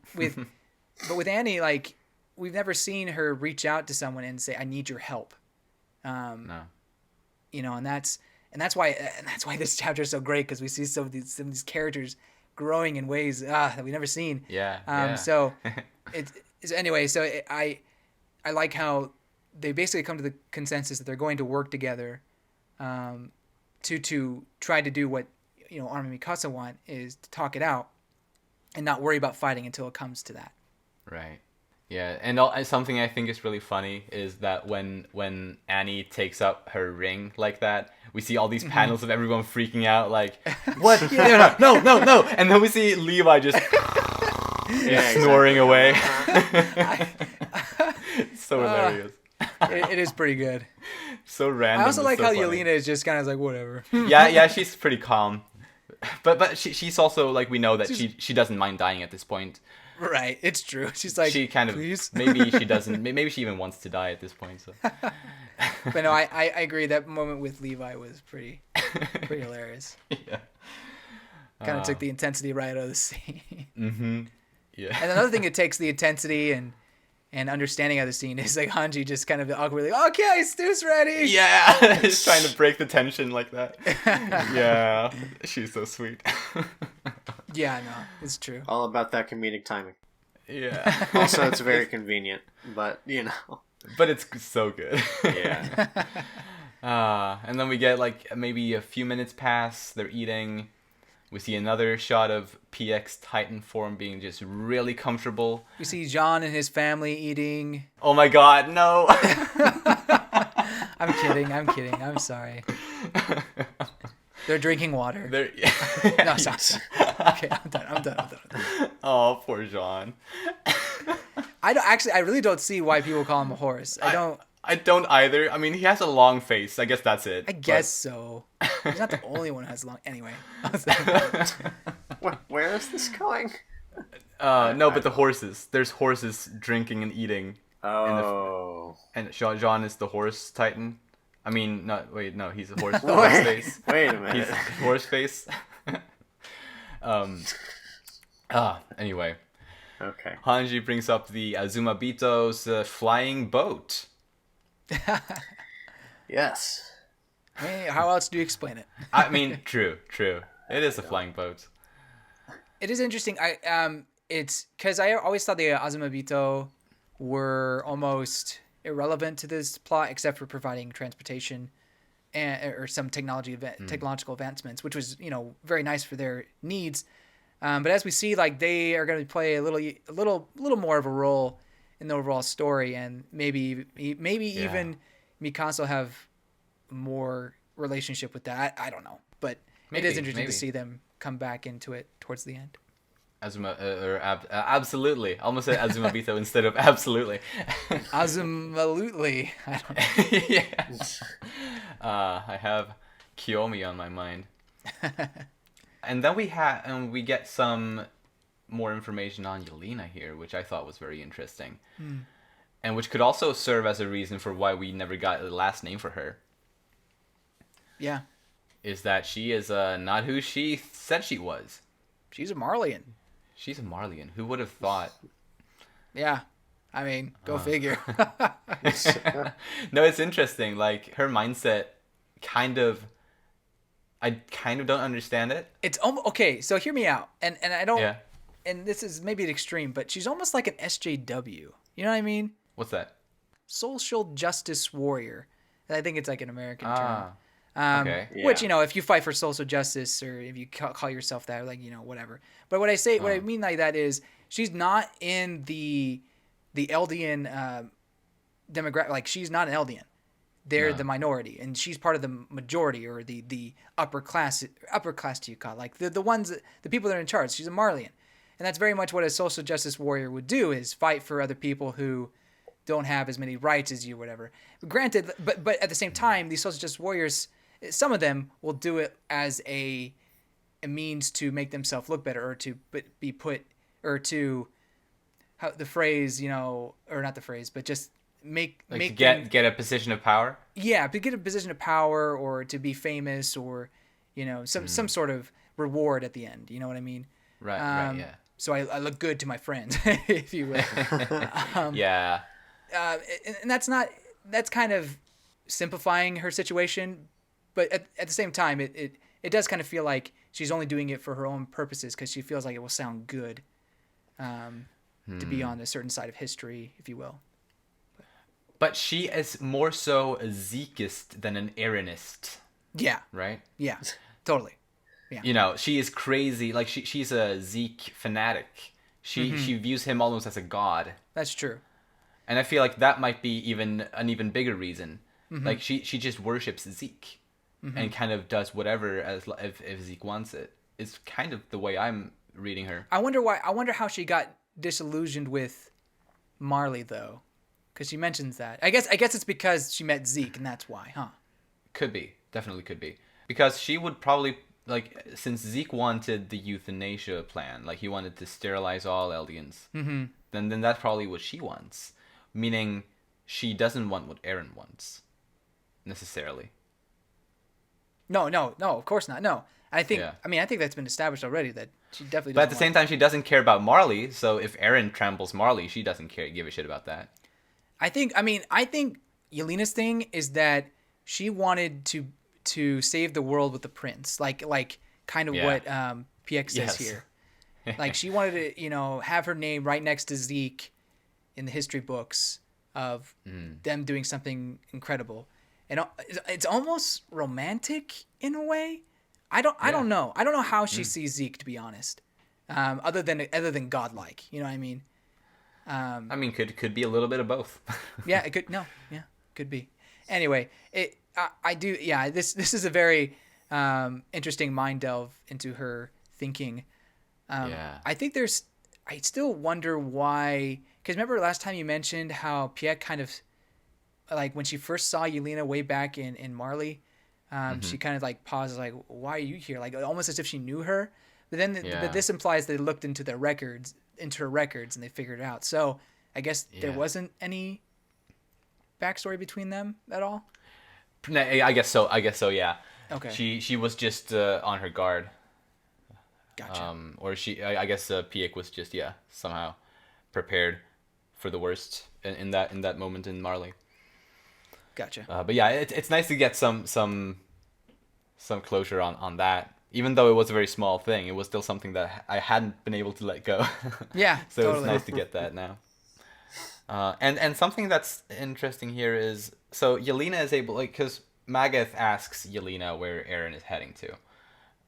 with Annie, like, we've never seen her reach out to someone and say, "I need your help." No. You know, and that's why this chapter is so great, because we see some of these characters growing in ways that we've never seen. Yeah. So anyway. So I like how they basically come to the consensus that they're going to work together. to try to do what Armin and Mikasa want, is to talk it out and not worry about fighting until it comes to that. Right. Yeah, and something I think is really funny is that when Annie takes up her ring like that, we see all these panels of everyone freaking out, like, what? Yeah, no, and then we see Levi just snoring away. So hilarious. It is pretty good. So random. I also like so how funny. Yelena is just kind of like, whatever. Yeah, she's pretty calm, but she's also like, we know that she doesn't mind dying at this point. Right, it's true. She's like, she kind of please. Maybe she doesn't. Maybe she even wants to die at this point. So. But no, I agree. That moment with Levi was pretty hilarious. Yeah. Kind of took the intensity right out of the scene. Mm-hmm. Yeah. And another thing that takes the intensity and understanding of the scene is like Hanji just kind of awkwardly, okay, Stu's ready. Yeah, he's trying to break the tension like that. Yeah, she's so sweet. Yeah, no, it's true. All about that comedic timing. Yeah. Also, it's very convenient, but But it's so good. Yeah. And then we get like maybe a few minutes pass. They're eating. We see another shot of PX Titan form being just really comfortable. We see Jean and his family eating. Oh my God, no! I'm kidding. I'm sorry. They're drinking water. No, sorry. Okay, I'm done. Oh, poor Jean. I really don't see why people call him a horse. I don't either. I mean, he has a long face. I guess that's it. I guess so. He's not the only one who has long. Anyway. Where is this going? No, but the horses. There's horses drinking and eating. Oh. And Jean is the horse titan. I mean, no, he's a horse face. Wait a minute. He's horse face. Anyway. Okay. Hanji brings up the Azumabito's flying boat. Yes. I mean, how else do you explain it? I mean, true. It is a flying boat. It is interesting. It's because I always thought the Azumabito were almost irrelevant to this plot, except for providing transportation or some technological advancements, which was very nice for their needs. But as we see, like, they are going to play a little more of a role in the overall story, and maybe even Mikasa will have more relationship with that. I don't know, but it is interesting to see them come back into it towards the end. Absolutely. I almost said Azumabito instead of absolutely. Azumabito. I don't know. Yeah. I have Kiyomi on my mind. And then we get some more information on Yelena here, which I thought was very interesting. And which could also serve as a reason for why we never got a last name for her. Yeah. Is that she is not who she said she was. She's a Marleyan. She's a Marleyan. Who would have thought? Yeah. I mean, go figure. No, it's interesting. Like, her mindset I kind of don't understand it. It's okay, so hear me out. And I don't... Yeah. And this is maybe an extreme, but she's almost like an SJW. You know what I mean? What's that? Social justice warrior. I think it's like an American term. Okay. Which, if you fight for social justice, or if you call yourself that, like, whatever. But what I mean like that is, she's not in the Eldian demographic. Like, she's not an Eldian. They're the minority, and she's part of the majority, or the upper class do you call it? Like the ones, the people that are in charge. She's a Marleyan, and that's very much what a social justice warrior would do, is fight for other people who don't have as many rights as you, whatever. Granted, but at the same time, these social justice warriors, some of them will do it as a means to make themselves look better, or to be put, or to how the phrase, or not the phrase, but just make to get a position of power. Yeah, to get a position of power, or to be famous, or some sort of reward at the end. You know what I mean? Right. Yeah. So I look good to my friends, if you will. Yeah. And that's kind of simplifying her situation, but at the same time, it does kind of feel like she's only doing it for her own purposes, because she feels like it will sound good to be on a certain side of history, if you will. But she is more so a Zekeist than an Erinist. Yeah. right? Yeah. Totally. Yeah. You know, she is crazy. Like she's a Zeke fanatic. She views him almost as a god. That's true. And I feel like that might be even an even bigger reason. Like she just worships Zeke and kind of does whatever as if Zeke wants it. It's kind of the way I'm reading her. I wonder why. I wonder how she got disillusioned with Marley though, because she mentions that. I guess it's because she met Zeke and that's why, huh? Could be. Definitely could be. Because she would probably, like, since Zeke wanted the euthanasia plan, like he wanted to sterilize all Eldians, then that's probably what she wants. Meaning she doesn't want what Eren wants, necessarily. No, of course not. No. I think Yeah. I think that's been established already that she definitely doesn't But at the same time, she doesn't care about Marley, so if Eren tramples Marley, she doesn't give a shit about that. I think Yelena's thing is that she wanted to save the world with the prince. Like kind of Yeah. what PX says Yes. here. Like she wanted to, have her name right next to Zeke in the history books of them doing something incredible. And it's almost romantic in a way. I don't know. I don't know how she sees Zeke, to be honest. Other than godlike, you know what I mean? I mean, could be a little bit of both. Yeah, it could. No, yeah, could be. Anyway, I do. Yeah, this is a very interesting mind delve into her thinking. Yeah. I think I still wonder why. Because remember last time you mentioned how Piet kind of, like when she first saw Yelena way back in Marley, she kind of like pauses, like, "Why are you here?" Like almost as if she knew her. But then but this implies they looked into her records, and they figured it out. So I guess there wasn't any backstory between them at all. I guess so. Yeah. Okay. She was just on her guard. Gotcha. Or I guess Piek was just somehow prepared for the worst in that moment in Marley. Gotcha. But yeah, it's nice to get some closure on that. Even though it was a very small thing, it was still something that I hadn't been able to let go. Yeah. So totally. it's nice to get that now. And something that's interesting here is, so Yelena is able, like, because Magath asks Yelena where Eren is heading to.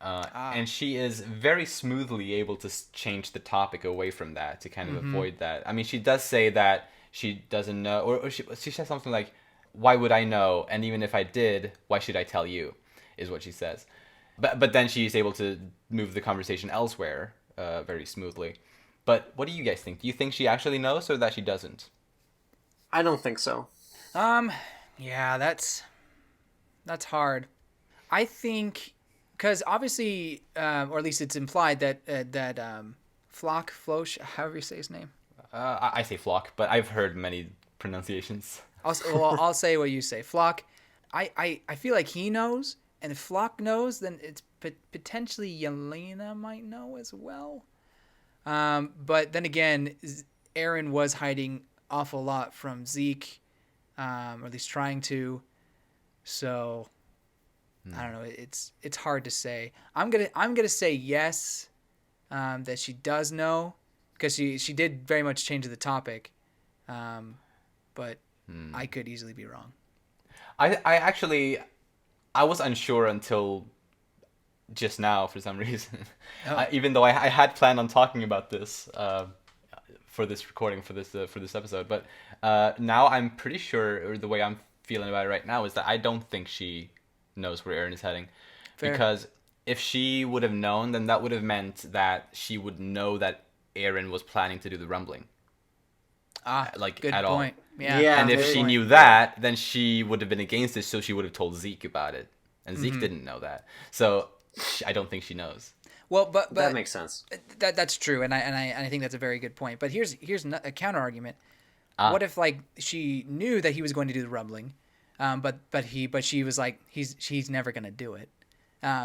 And she is very smoothly able to change the topic away from that to kind of avoid that. I mean, she does say that she doesn't know, or she says something like, "Why would I know? And even if I did, why should I tell you?" is what she says. But then she's able to move the conversation elsewhere very smoothly. But what do you guys think? Do you think she actually knows or that she doesn't? I don't think so. Yeah, that's hard. I think because obviously, or at least it's implied that Floch, however you say his name. I say Flock, but I've heard many pronunciations. I'll say what you say. Floch, I feel like he knows, and if Floch knows, then it's potentially Yelena might know as well. But then again, Eren was hiding awful lot from Zeke, or at least trying to. So I don't know. It's hard to say. I'm gonna say yes, that she does know, because she did very much change the topic, but I could easily be wrong. I actually was unsure until just now for some reason. Even though I had planned on talking about this for this recording for this episode, but now I'm pretty sure, or the way I'm feeling about it right now, is that I don't think she knows where Eren is heading. Fair. Because if she would have known, then that would have meant that she would know that Eren was planning to do the rumbling. Like good at point. all. Yeah. And if she knew that, then she would have been against it, so she would have told Zeke about it. And Zeke didn't know that. So I don't think she knows. Well, but that makes sense. That's true, and I think that's a very good point. But here's a counter argument. What if like she knew that he was going to do the rumbling, but she was like he's never gonna do it,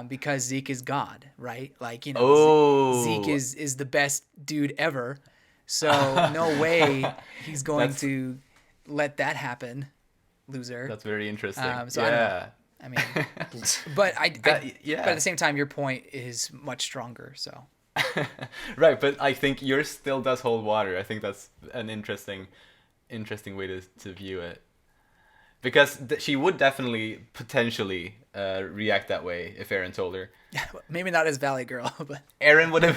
because Zeke is God, right? Like Zeke is the best dude ever, so no way he's going to let that happen, loser. That's very interesting. So yeah. I mean, but but at the same time, your point is much stronger. So, right, but I think yours still does hold water. I think that's an interesting way to view it. Because she would definitely, potentially, react that way if Eren told her. Maybe not as Valley Girl, but Eren would have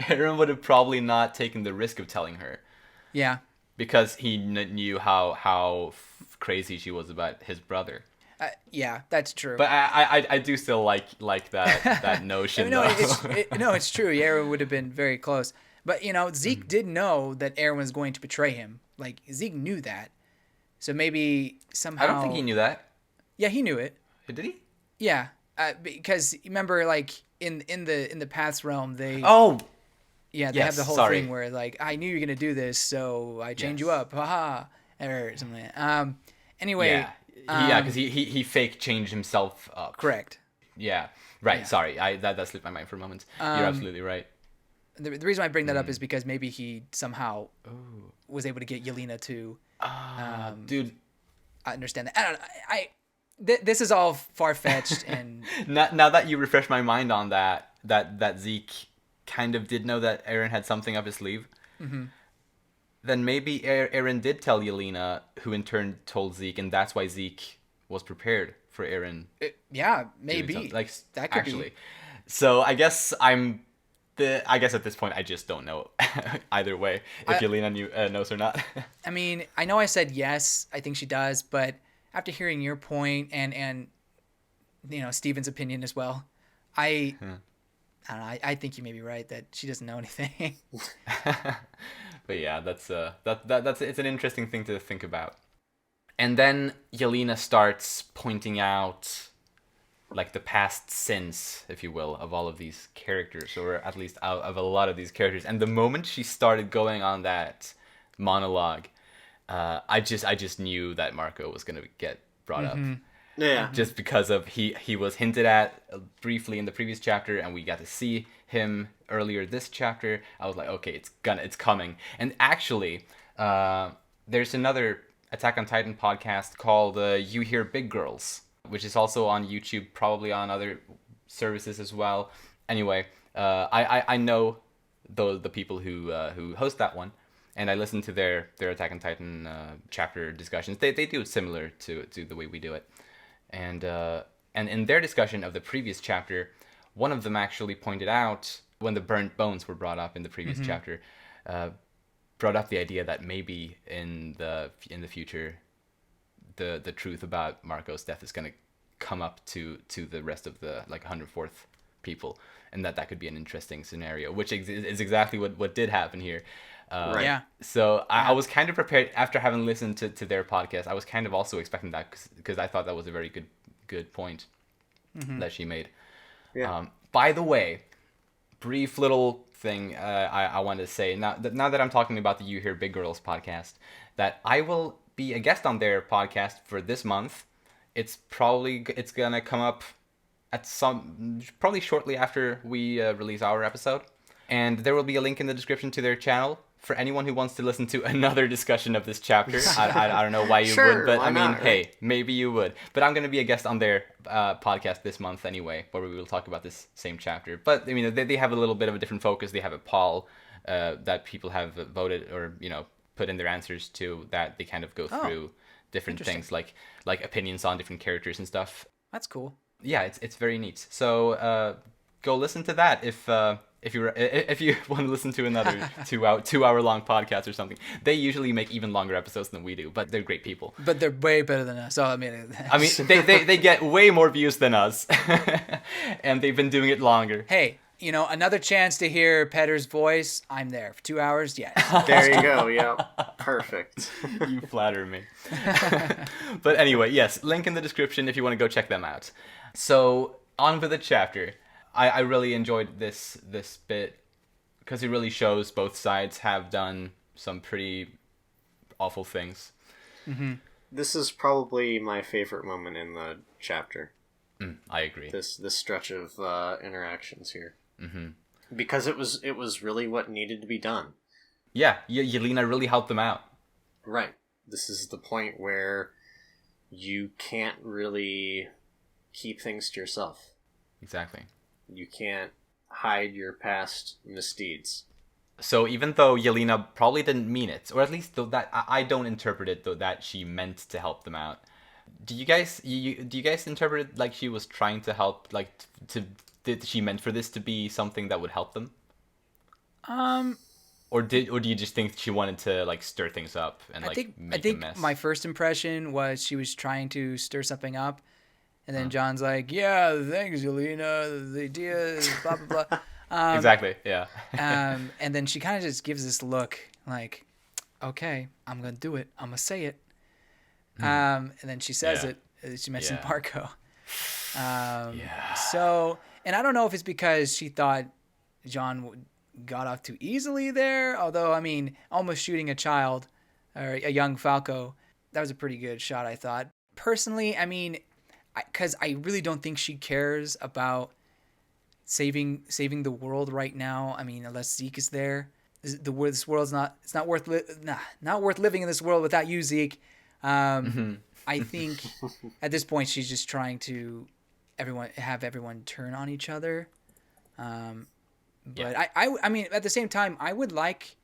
Eren would have probably not taken the risk of telling her. Yeah. Because he knew how crazy she was about his brother. Yeah, that's true. But I do still like that notion. No, it's true. Eren would have been very close. But Zeke did know that Eren was going to betray him. Like Zeke knew that. So maybe somehow. I don't think he knew that. Yeah, he knew it. Did he? Yeah, because remember, like in the past realm, they. Oh. Yeah, they have the whole thing where like I knew you were gonna do this, so I chained you up, haha, or something. Like that. Anyway. Yeah, because he fake changed himself up. Correct. Yeah. Right. Yeah. Sorry, that slipped my mind for a moment. You're absolutely right. The reason I bring that up is because maybe he somehow was able to get Yelena to. Dude, I understand that. I don't know. This is all far fetched, and now that you refresh my mind on that Zeke kind of did know that Eren had something up his sleeve. Mm-hmm. Then maybe Eren did tell Yelena, who in turn told Zeke, and that's why Zeke was prepared for Eren. Yeah, maybe. Like that could actually. be. So I guess I guess at this point I just don't know either way if Yelena knows or not. I mean, I know I said yes, I think she does, but after hearing your point and Steven's opinion as well, I don't know. I think you may be right that she doesn't know anything. But yeah, that's it's an interesting thing to think about. And then Yelena starts pointing out like the past sins, if you will, of all of these characters, or at least of a lot of these characters. And the moment she started going on that monologue, I just knew that Marco was gonna get brought up. Yeah. Just because of he was hinted at briefly in the previous chapter, and we got to see him earlier this chapter. I was like, okay, it's coming. And actually, there's another Attack on Titan podcast called You Hear Big Girls, which is also on YouTube, probably on other services as well. Anyway, I know the people who host that one, and I listen to their Attack on Titan chapter discussions. They do it similar to the way we do it. And in their discussion of the previous chapter, one of them actually pointed out, when the burnt bones were brought up in the previous chapter, brought up the idea that maybe in the future, the truth about Marco's death is going to come up to the rest of the 104th people, and that could be an interesting scenario, which is exactly what did happen here. Right. Yeah. So I was kind of prepared after having listened to their podcast. I was kind of also expecting that because I thought that was a very good point that she made. Yeah. By the way, brief little thing I wanted to say now that I'm talking about the You Hear Big Girls podcast, that I will be a guest on their podcast for this month. It's gonna come up at probably shortly after we release our episode, and there will be a link in the description to their channel for anyone who wants to listen to another discussion of this chapter. I don't know why you would, but I mean, not, right? Hey, maybe you would. But I'm going to be a guest on their podcast this month anyway, where we will talk about this same chapter. But I mean, they have a little bit of a different focus. They have a poll that people have voted or put in their answers to, that they kind of go through different things like opinions on different characters and stuff. That's cool. Yeah, it's very neat. So go listen to that if you want to listen to another 2 hour long podcast or something. They usually make even longer episodes than we do, but they're great people. But they're way better than us. So I mean, they get way more views than us, and they've been doing it longer. Hey, another chance to hear Petter's voice. I'm there for 2 hours. Yes. There you go. Yeah. Perfect. You flatter me. But anyway, yes, link in the description if you want to go check them out. So on with the chapter. I really enjoyed this bit because it really shows both sides have done some pretty awful things. Mm-hmm. This is probably my favorite moment in the chapter. I agree. This stretch of interactions here, mm-hmm. because it was really what needed to be done. Yeah, Yelena really helped them out. Right. This is the point where you can't really keep things to yourself. Exactly. You can't hide your past misdeeds. So even though Yelena probably didn't mean it, or at least though that I don't interpret it though that she meant to help them out, Do you guys do you guys interpret it like she was trying to help, like did she meant for this to be something that would help them? Um, Or do you just think she wanted to like stir things up and I like think I make a think mess? my first impression was she was trying to stir something up, and then John's like, "Yeah, thanks, Yelena. The idea is blah blah blah." Exactly. Yeah. And then she kind of just gives this look like, "Okay, I'm gonna do it. I'm gonna say it." And then she says Yeah. it. She mentioned Yeah. Marco. Yeah. So, and I don't know if it's because she thought John got off too easily there. Although, I mean, almost shooting a child or a young Falco, that was a pretty good shot, I thought. Personally, I mean, because I really don't think she cares about saving the world right now. I mean, unless Zeke is there, this world's not worth not worth living in this world without you, Zeke. I think at this point she's just trying to have everyone turn on each other. But I mean, at the same time, I would like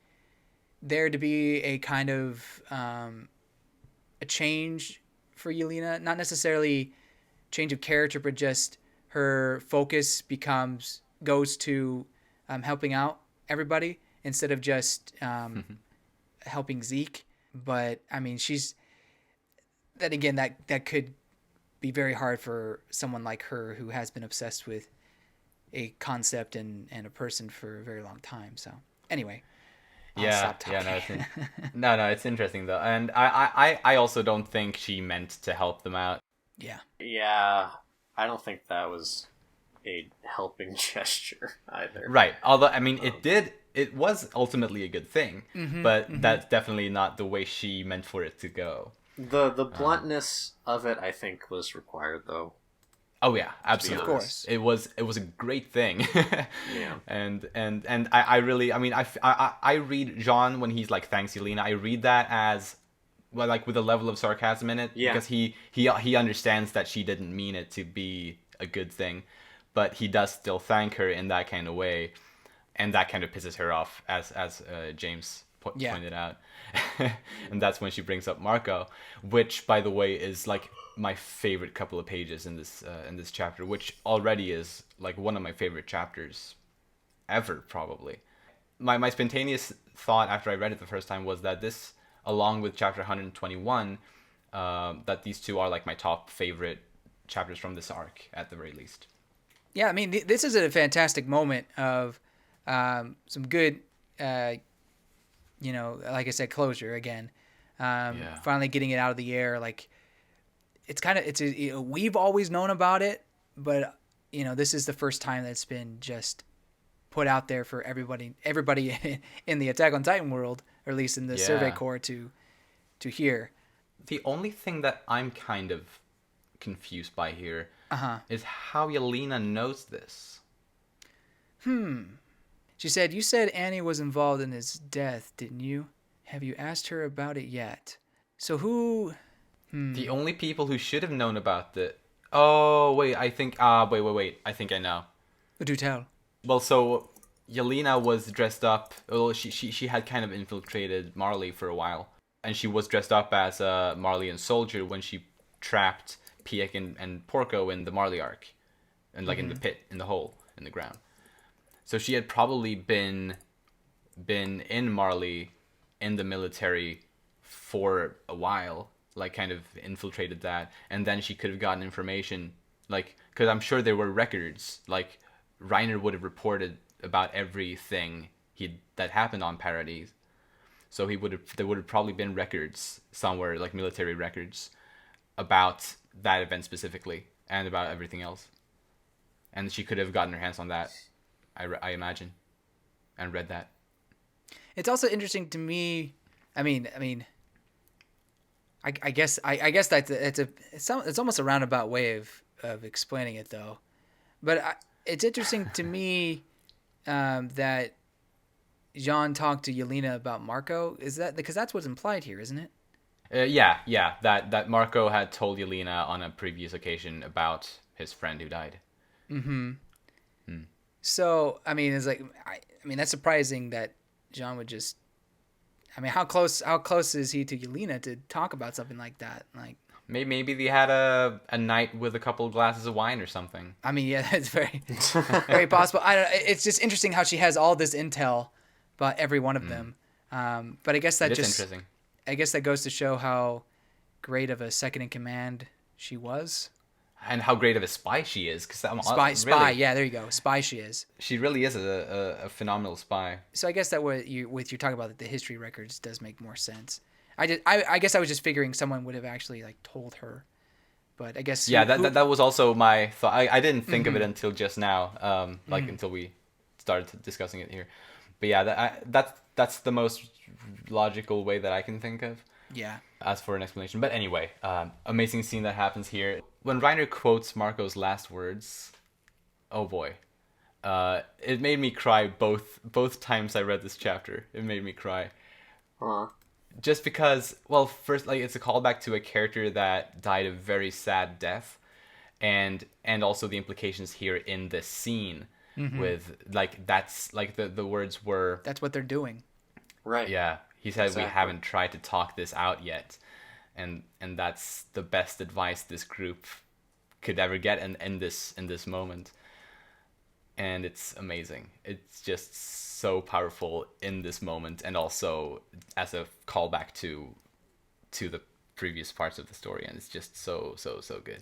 there to be a kind of a change for Yelena, not necessarily change of character, but just her focus goes to helping out everybody instead of just helping Zeke. But I mean, then again, that could be very hard for someone like her who has been obsessed with a concept and a person for a very long time. So anyway, I'll stop talking. No, it's interesting though, and I also don't think she meant to help them out. Yeah. Yeah, I don't think that was a helping gesture either. Right. Although I mean, it was ultimately a good thing, but that's definitely not the way she meant for it to go. The bluntness of it, I think, was required though. Oh yeah, absolutely. Of course. It was a great thing. Yeah. And I really, I mean, I read Jean when he's like, thanks Yelena, I read that as well, like with a level of sarcasm in it, Yeah. because he understands that she didn't mean it to be a good thing, but he does still thank her in that kind of way, and that kind of pisses her off, as James pointed out. And that's when she brings up Marco, which by the way is like my favorite couple of pages in this chapter, which already is like one of my favorite chapters ever, probably. My spontaneous thought after I read it the first time was that this, along with chapter 121, that these two are like my top favorite chapters from this arc at the very least. Yeah, I mean, this is a fantastic moment of some good, like I said, closure again. Finally getting it out of the air. Like, we've always known about it, but this is the first time that's been just put out there for everybody in the Attack on Titan world, or at least in the Survey Corps to hear. The only thing that I'm kind of confused by here is how Yelena knows this. She said, "You said Annie was involved in his death, didn't you? Have you asked her about it yet?" So who... The only people who should have known about the... Oh, wait, I think... wait. I think I know. Do tell. Well, so Yelena was dressed up... Well, she had kind of infiltrated Marley for a while. And she was dressed up as a Marleyan soldier when she trapped Piek and Porco in the Marley arc. And like in the pit, in the hole, in the ground. So she had probably been in Marley, in the military for a while, like kind of infiltrated that, and then she could have gotten information, like, because I'm sure there were records, like Reiner would have reported about everything that happened on Paradise, so there would have probably been records somewhere, like military records, about that event specifically and about everything else, and she could have gotten her hands on that. I imagine, and read that. It's also interesting to me. I mean, I guess that's it's almost a roundabout way of explaining it though, but it's interesting to me that Jean talked to Yelena about Marco. Is that because that's what's implied here, isn't it? Yeah. That Marco had told Yelena on a previous occasion about his friend who died. So, I mean, it's like, I mean, that's surprising that Jean would how close is he to Yelena to talk about something like that? Like, Maybe they had a night with a couple of glasses of wine or something. I mean, yeah, that's very, very possible. I don't. It's just interesting how she has all this intel about every one of them. But I guess that It is just, interesting. I guess that goes to show how great of a second in command she was. And how great of a spy she is, because Spy. Yeah, there you go. Spy she is. she really is a phenomenal spy. So I guess that what you with you talking about the history records does make more sense. I guess I was just figuring someone would have actually like told her, but I guess Yeah, that was also my thought. I didn't think of it until just now, until we started discussing it here. But yeah, that's the most logical way that I can think of. Yeah. As for an explanation. But anyway, amazing scene that happens here. When Reiner quotes Marco's last words, oh boy. It made me cry both times I read this chapter. It made me cry. Just because, well, first, like, it's a callback to a character that died a very sad death. And also the implications here in this scene with, like, that's, like, the words were... That's what they're doing. Right. Yeah. He said, Exactly. We haven't tried to talk this out yet. And that's the best advice this group could ever get in this moment. And it's amazing. It's just so powerful in this moment, and also as a callback to the previous parts of the story, and it's just so good.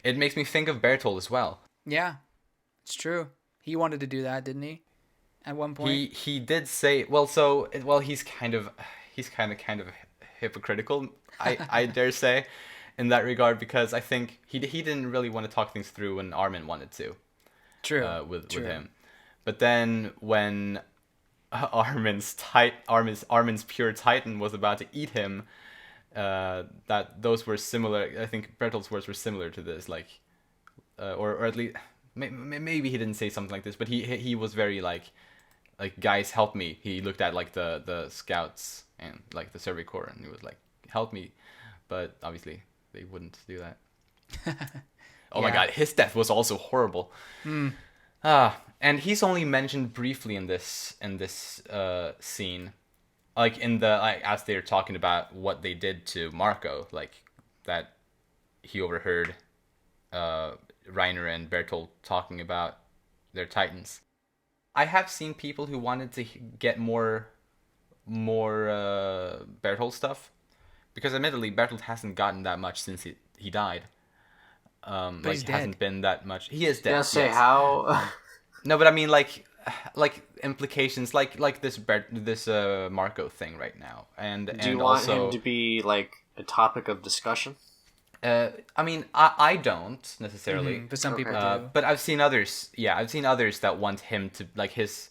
It makes me think of Bertolt as well. Yeah, it's true. He wanted to do that, didn't he? At one point. He did say, he's kind of hypocritical, I dare say, in that regard, because I think he didn't really want to talk things through when Armin wanted to. True. With him. But then when Armin's pure Titan was about to eat him, that those were similar. I think Bertolt's words were similar to this, like, or at least maybe he didn't say something like this, but he was very like guys, help me. He looked at like the scouts and like the Survey Corps, and he was like, help me, but obviously they wouldn't do that. Oh my god, his death was also horrible. And he's only mentioned briefly in this scene, like as they're talking about what they did to Marco, like that he overheard Reiner and Bertolt talking about their Titans. I have seen people who wanted to get more Bertolt stuff, because admittedly Bertolt hasn't gotten that much since he died. But like he's it hasn't been that much. He is dead. Yeah, say yes. how. No, but I mean like implications like this Marco thing right now, and Do you want him to be like a topic of discussion? I mean, I don't necessarily, But some people Okay. do. but I've seen others. Yeah, I've seen others that want him to like his,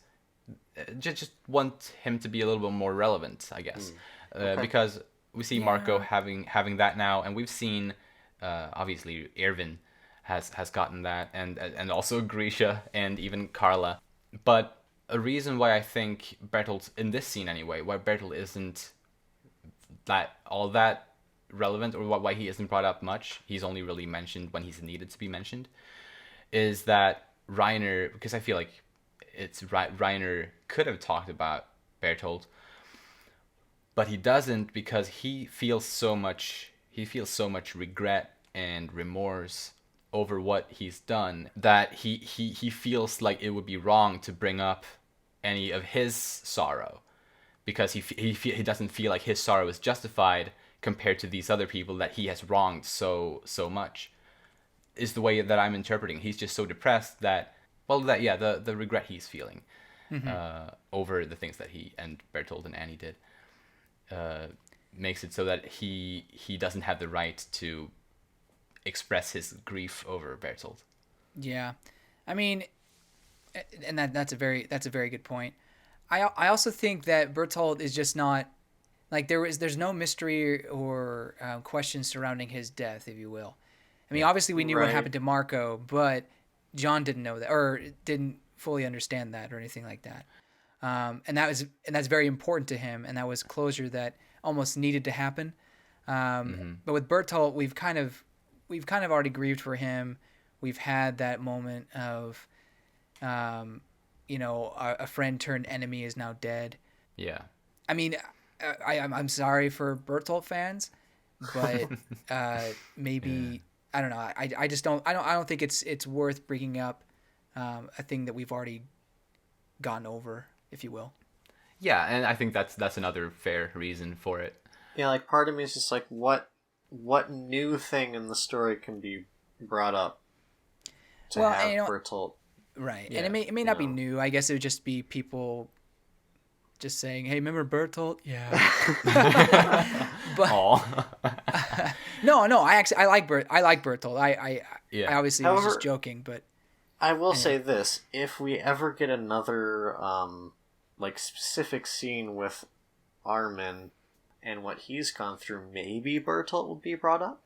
just want him to be a little bit more relevant, I guess, because we see Marco having that now, and we've seen, obviously Irvin has gotten that, and also Grisha and even Carla. But a reason why I think Bertolt in this scene anyway, why Bertolt isn't all that relevant, or why he isn't brought up much, he's only really mentioned when he's needed to be mentioned, is that Reiner, because I feel like Reiner could have talked about Bertolt, but he doesn't, because he feels so much regret and remorse over what he's done, that he feels like it would be wrong to bring up any of his sorrow, because he doesn't feel like his sorrow is justified compared to these other people that he has wronged so much, is the way that I'm interpreting. He's just so depressed the regret he's feeling over the things that he and Bertolt and Annie did makes it so that he doesn't have the right to express his grief over Bertolt. Yeah, I mean, and that's a very good point. I also think that Bertolt is just not like there's no mystery or questions surrounding his death, if you will. I mean, obviously we knew what happened to Marco, but John didn't know that, or didn't fully understand that, or anything like that. And that's very important to him, and that was closure that almost needed to happen. But with Bertolt, we've kind of already grieved for him. We've had that moment of, a friend turned enemy is now dead. Yeah. I mean, I'm sorry for Bertolt fans, but maybe I don't know. I just don't. I don't think it's worth bringing up a thing that we've already gotten over, if you will. Yeah, and I think that's another fair reason for it. Yeah, like part of me is just like, what new thing in the story can be brought up to have Bertolt? Right, Yeah, and it may not be new. I guess it would just be people just saying, "Hey, remember Bertolt?" Yeah. But no, I like Bertolt. I obviously was just joking, but I will say this: if we ever get another like specific scene with Armin and what he's gone through, maybe Bertolt will be brought up.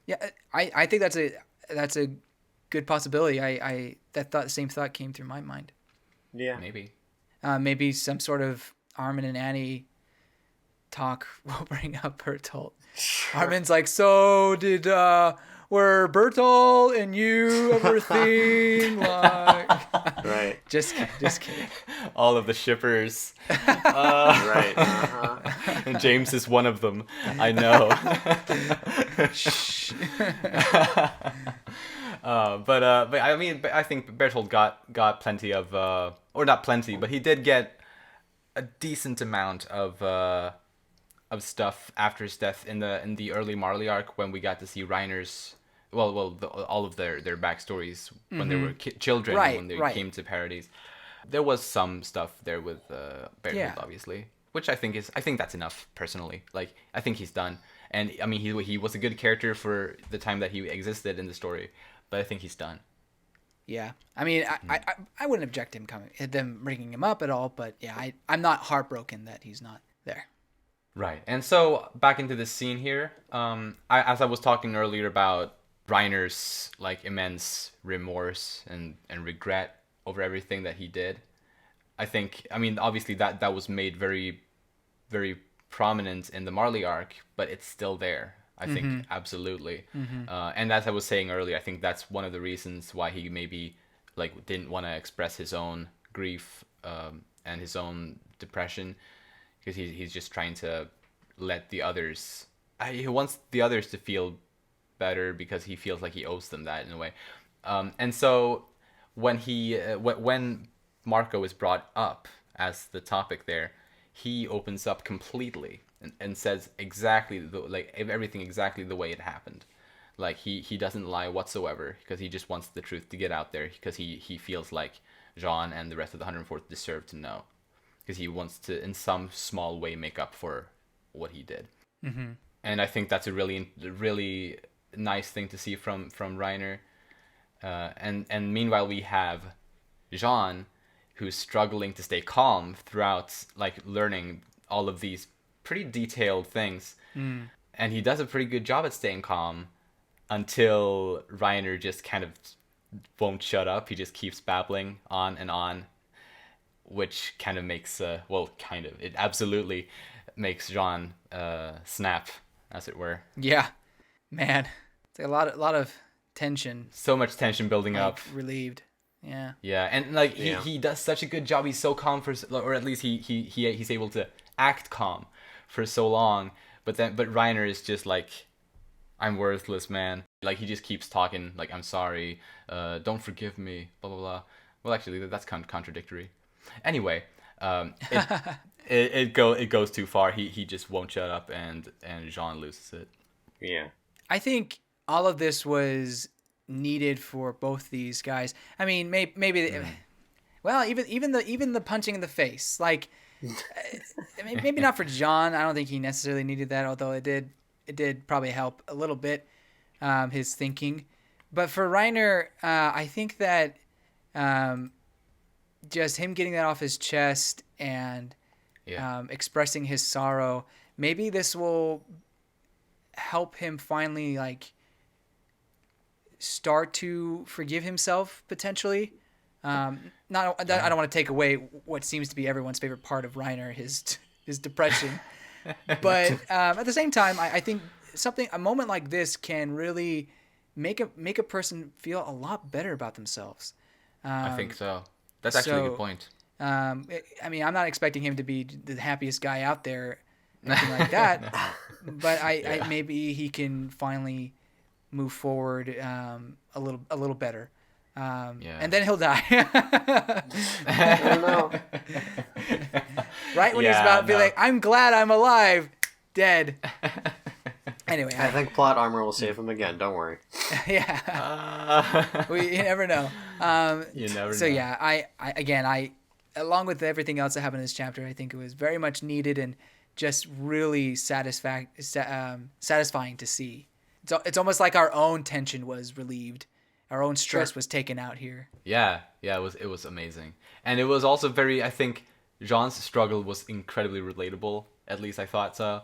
Yeah, I think that's a good possibility. The same thought came through my mind. Yeah, maybe some sort of Armin and Annie talk will bring up Bertolt. Sure. Armin's like, so did were Bertolt and you ever think like? Right. Just kidding. All of the shippers. Right. And James is one of them. I know. But I mean, I think Bertolt got plenty of, or not plenty, but he did get a decent amount of stuff after his death in the early Marley arc, when we got to see Reiner's all of their backstories when they were children, when they came to Paradise. There was some stuff there with Bertolt, obviously, which I think that's enough personally. Like, I think he's done, and I mean he was a good character for the time that he existed in the story, but I think he's done. Yeah, I mean, I wouldn't object to them bringing him up at all, but yeah, I'm not heartbroken that he's not there. Right, and so back into this scene here, as I was talking earlier about Reiner's like immense remorse and regret over everything that he did, I mean, obviously that was made very, very prominent in the Marley arc, but it's still there. I think absolutely. And as I was saying earlier, I think that's one of the reasons why he maybe like didn't want to express his own grief and his own depression, because he's just trying to let the others. He wants the others to feel better because he feels like he owes them that in a way. And so when when Marco is brought up as the topic there, he opens up completely and says exactly everything exactly the way it happened. Like he doesn't lie whatsoever, because he just wants the truth to get out there, because he feels like Jean and the rest of the 104th deserve to know, because he wants to in some small way make up for what he did. And I think that's a really nice thing to see from Reiner. And meanwhile we have Jean, who's struggling to stay calm throughout, like, learning all of these pretty detailed things. And he does a pretty good job at staying calm until Reiner just kind of won't shut up. He just keeps babbling on and on, which kind of makes it absolutely makes Jean snap, as it were. Yeah, man, it's like a lot of tension. So much tension building up. Relieved. Yeah. Yeah, and like he does such a good job. He's so calm or at least he's able to act calm for so long. But Reiner is just like, I'm worthless, man. Like, he just keeps talking like, I'm sorry, don't forgive me, blah blah blah. Well, actually, that's kind of contradictory. Anyway, it goes too far. He just won't shut up, and Jean loses it. Yeah. I think all of this was needed for both these guys. I mean, maybe well, even the punching in the face, like, maybe not for John. I don't think he necessarily needed that, although it did probably help a little bit, his thinking. But for Reiner, I think that just him getting that off his chest and expressing his sorrow, maybe this will help him finally, like, start to forgive himself, potentially. I don't want to take away what seems to be everyone's favorite part of Reiner, his depression. But at the same time, I think a moment like this can really make a person feel a lot better about themselves. I think so. That's actually a good point. I mean, I'm not expecting him to be the happiest guy out there. anything like that. But I maybe he can finally move forward a little better. And then he'll die. I don't know. Right when he's about to be like, I'm glad I'm alive, dead. Anyway, I think plot armor will save him again. Don't worry. Yeah. You never know. You never so know. yeah, I along with everything else that happened in this chapter, I think it was very much needed and just really satisfying to see. It's almost like our own tension was relieved, our own stress was taken out here. Yeah, it was amazing, and it was also very. I think Jean's struggle was incredibly relatable. At least I thought so.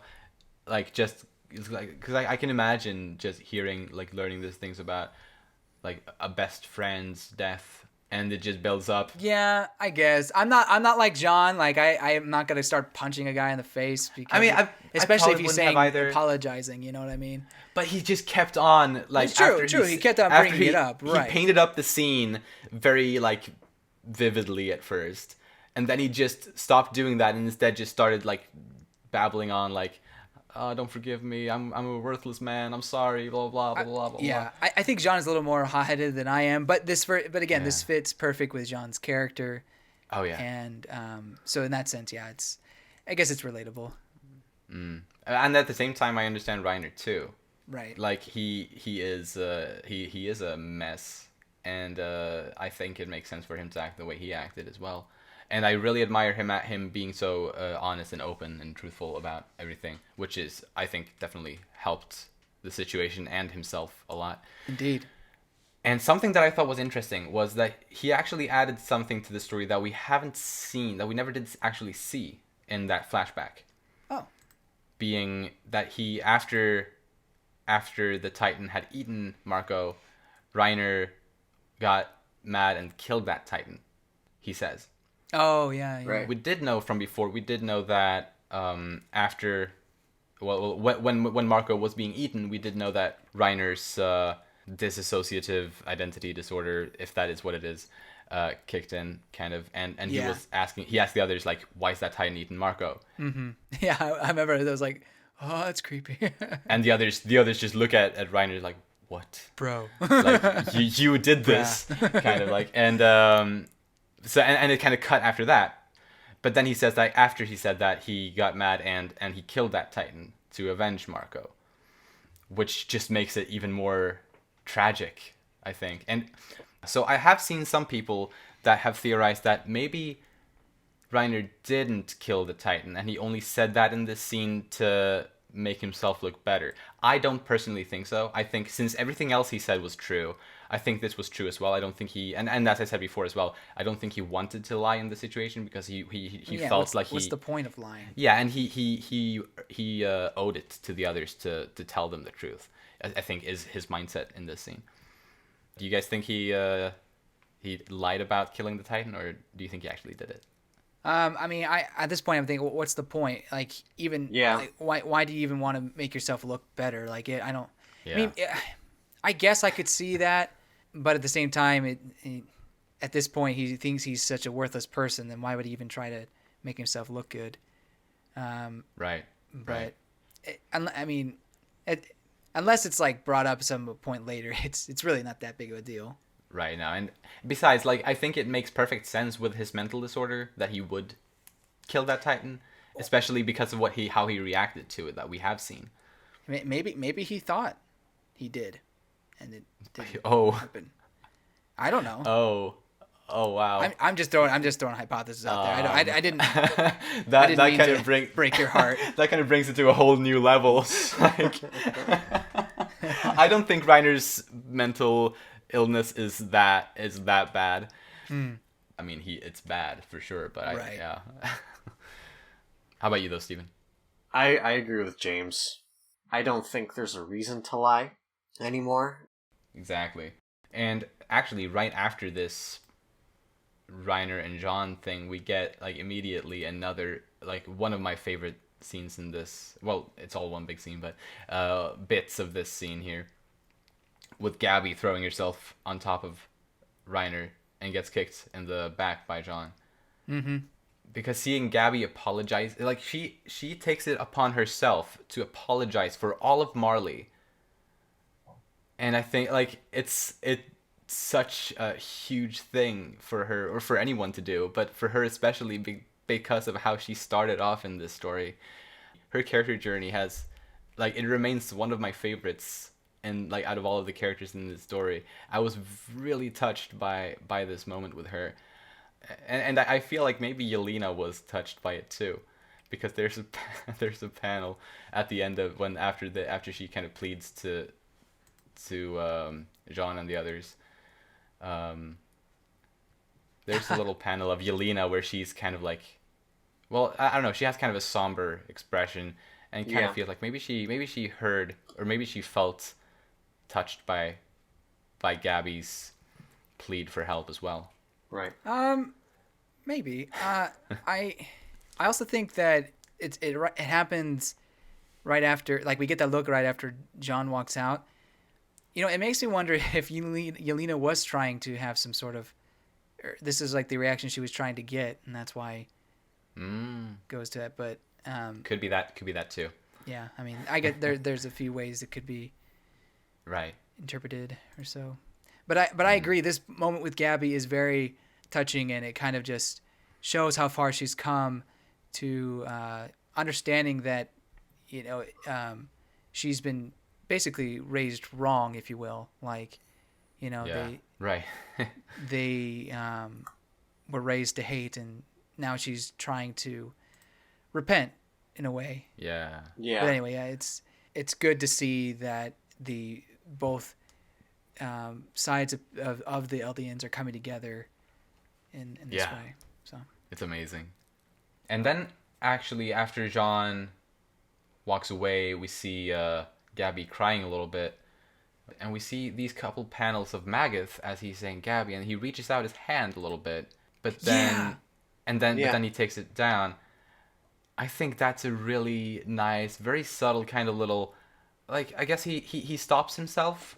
Like just it's like because I can imagine just hearing like learning these things about like a best friend's death, and it just builds up. Yeah, I guess I'm not like John. Like I'm not gonna start punching a guy in the face because I mean, especially I if he's wouldn't have saying either. apologizing. You know what I mean? But he just kept on like. It's true, after true. He kept on after bringing it up. Right. He painted up the scene very like vividly at first, and then he just stopped doing that and instead just started like babbling on like, "Don't forgive me. I'm a worthless man. I'm sorry." Blah blah blah blah blah. Yeah, I think John is a little more hot-headed than I am, but this this fits perfect with John's character. Oh yeah. And so in that sense, yeah, I guess it's relatable. And at the same time, I understand Reiner too. Right. Like he is a mess, and I think it makes sense for him to act the way he acted as well. And I really admire him being so honest and open and truthful about everything, which is I think definitely helped the situation and himself a lot. Indeed. And something that I thought was interesting was that he actually added something to the story that we haven't seen, that we never did actually see in that flashback. Oh. Being that he after the Titan had eaten Marco, Reiner got mad and killed that Titan, he says. Oh, yeah. Right. We did know from before, we did know that after, when Marco was being eaten, we did know that Reiner's dissociative identity disorder, if that is what it is, kicked in, kind of, and he asked the others, like, why is that Titan eating Marco? Mm-hmm. Yeah, I remember it was like, oh, that's creepy. And the others just look at Reiner like, what? Bro. Like, you did this, kind of like, and so and it kind of cut after that. But then he says that after he said that, he got mad and he killed that Titan to avenge Marco, which just makes it even more tragic, I think. And so I have seen some people that have theorized that maybe Reiner didn't kill the Titan and he only said that in this scene to make himself look better. I don't personally think so. I think since everything else he said was true, I think this was true as well. I don't think he, and as I said before as well, I don't think he wanted to lie in the situation because he felt like what's the point of lying? Yeah, and he owed it to the others to tell them the truth. I think is his mindset in this scene. Do you guys think he lied about killing the Titan, or do you think he actually did it? I mean, I at this point I'm thinking, what's the point? Like, even like, why do you even want to make yourself look better? Like, I don't. Yeah. I mean, I guess I could see that, but at the same time, at this point he thinks he's such a worthless person. Then why would he even try to make himself look good? Right. But I mean, unless it's like brought up some point later, it's really not that big of a deal. Right now, and besides, like, I think it makes perfect sense with his mental disorder that he would kill that Titan, especially because of how he reacted to it that we have seen. Maybe he thought he did, and it didn't happen. I don't know. Oh wow. I'm just throwing hypotheses out there. I didn't. that kind of break your heart. That kind of brings it to a whole new level. Like, I don't think Reiner's mental illness is that bad. I mean, it's bad for sure, but right. Yeah. How about you though, Steven? I agree with James. I don't think there's a reason to lie anymore. Exactly. And actually, right after this Reiner and Jean thing, we get like immediately another, like, one of my favorite scenes in this. Well, it's all one big scene, but bits of this scene here, with Gabby throwing herself on top of Reiner and gets kicked in the back by Jean. Mm-hmm. because seeing Gabby apologize, like she takes it upon herself to apologize for all of Marley. And I think like it's such a huge thing for her or for anyone to do, but for her especially because of how she started off in this story. Her character journey has, like, it remains one of my favorites, and like out of all of the characters in this story, I was really touched by this moment with her, and I feel like maybe Yelena was touched by it too, because there's a there's a panel at the end of when after she kind of pleads to Jean and the others. There's a little panel of Yelena where she's kind of like, well, I don't know, she has kind of a somber expression and kind of feels like maybe she heard or maybe she felt touched by Gabby's plead for help as well. Right. Maybe. I also think that it happens right after, like, we get that look right after John walks out. You know, it makes me wonder if Yelena was trying to have some sort of, this is like the reaction she was trying to get, and that's why goes to that. But could be that too. Yeah, I mean, I get there's a few ways it could be right interpreted or so. But I agree. This moment with Gabby is very touching, and it kind of just shows how far she's come to understanding that, you know, she's been basically raised wrong, if you will. Like, you know, they were raised to hate, and now she's trying to repent in a way. Yeah. But anyway, yeah, it's good to see that the both sides of the Eldians are coming together in this way. So it's amazing. And then actually after Jean walks away, we see Gabby crying a little bit, and we see these couple panels of Magath as he's saying Gabby, and he reaches out his hand a little bit, but then but then he takes it down. I think that's a really nice, very subtle kind of little, like, I guess he stops himself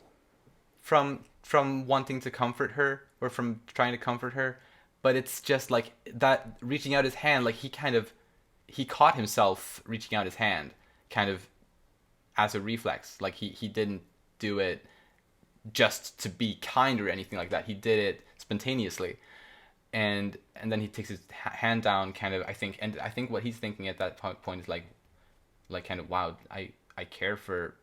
from wanting to comfort her or from trying to comfort her, but it's just like that reaching out his hand, like he caught himself reaching out his hand kind of as a reflex. Like he didn't do it just to be kind or anything like that. He did it spontaneously. And then he takes his hand down, kind of, I think what he's thinking at that point is like kind of, wow, I care for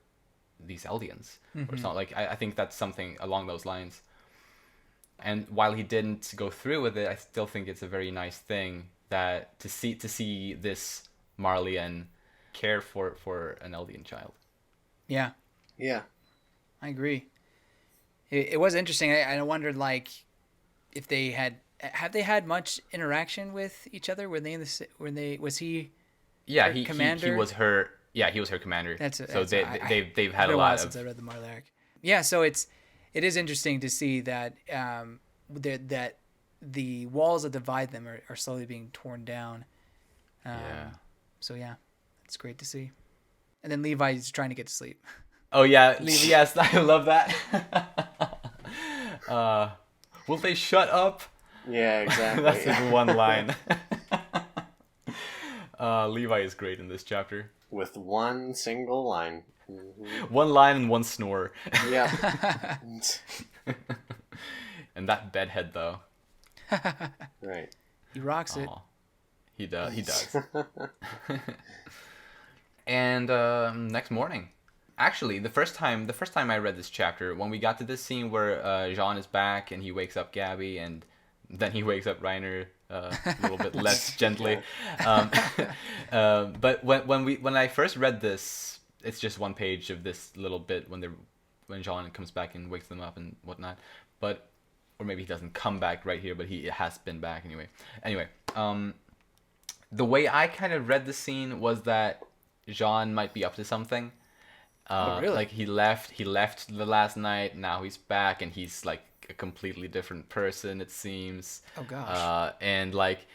these Eldians, or something. Like I think that's something along those lines. And while he didn't go through with it, I still think it's a very nice thing that to see this Marleyan care for an Eldian child. Yeah. I agree. It was interesting. I wondered, like, if they had much interaction with each other? Was he? Yeah, her commander? he was her. Yeah, he was her commander. They've had a lot since I read the Marley arc. Yeah, so it is interesting to see that that the walls that divide them are slowly being torn down. So yeah, it's great to see. And then Levi's trying to get to sleep. Oh yeah, yes, I love that. Will they shut up? Yeah, exactly. That's his one line. Levi is great in this chapter. With one single line. Mm-hmm. One line and one snore. Yeah. And that bedhead, though. Right. He rocks it. He does. And next morning. Actually, the first time I read this chapter, when we got to this scene where Jean is back and he wakes up Gabby, and then he wakes up Reiner a little bit less gently. But when I first read this, it's just one page of this little bit when Jean comes back and wakes them up and whatnot. But or maybe he doesn't come back right here, but he has been back anyway. Anyway, the way I kind of read the scene was that Jean might be up to something. Oh, really? Like he left the last night, now he's back, and he's like a completely different person, it seems. Oh gosh. And like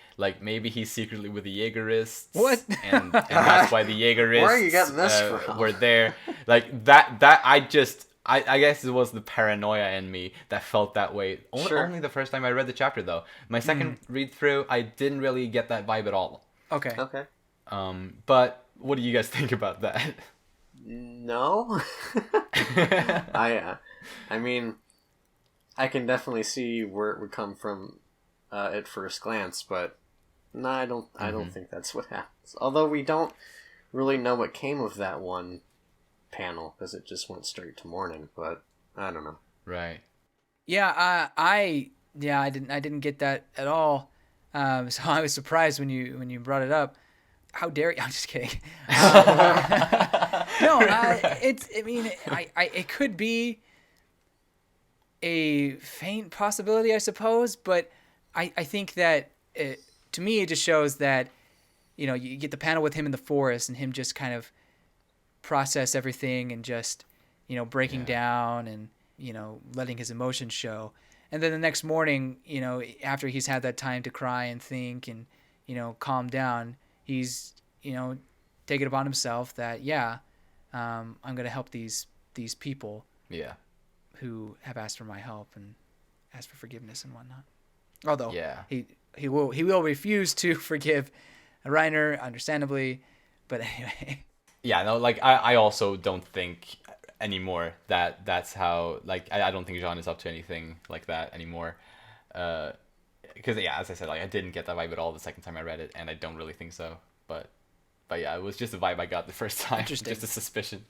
maybe he's secretly with the Jaegerists. What? And that's why the Jaegerists Where are you getting this from? were there. Like that I guess it was the paranoia in me that felt that way. Sure. Only the first time I read the chapter, though. My second read through, I didn't really get that vibe at all. Okay. Okay. But what do you guys think about that? No. I mean, I can definitely see where it would come from at first glance, but no, I don't think that's what happens. Although we don't really know what came of that one panel because it just went straight to morning, but I don't know. Right. Yeah, I didn't get that at all. So I was surprised when you brought it up. How dare you? I'm just kidding. No, it could be a faint possibility, I suppose, but I think that to me it just shows that, you get the panel with him in the forest and him just kind of process everything and just, breaking down and, letting his emotions show. And then the next morning, after he's had that time to cry and think and, calm down, he's, take it upon himself that, I'm going to help these people who have asked for my help and asked for forgiveness and whatnot. Although he will refuse to forgive Reiner, understandably, but anyway. Yeah, no, like I also don't think anymore that's how, like, I don't think Jean is up to anything like that anymore. Because as I said, like, I didn't get that vibe at all the second time I read it, and I don't really think so. But yeah, it was just a vibe I got the first time. Just a suspicion.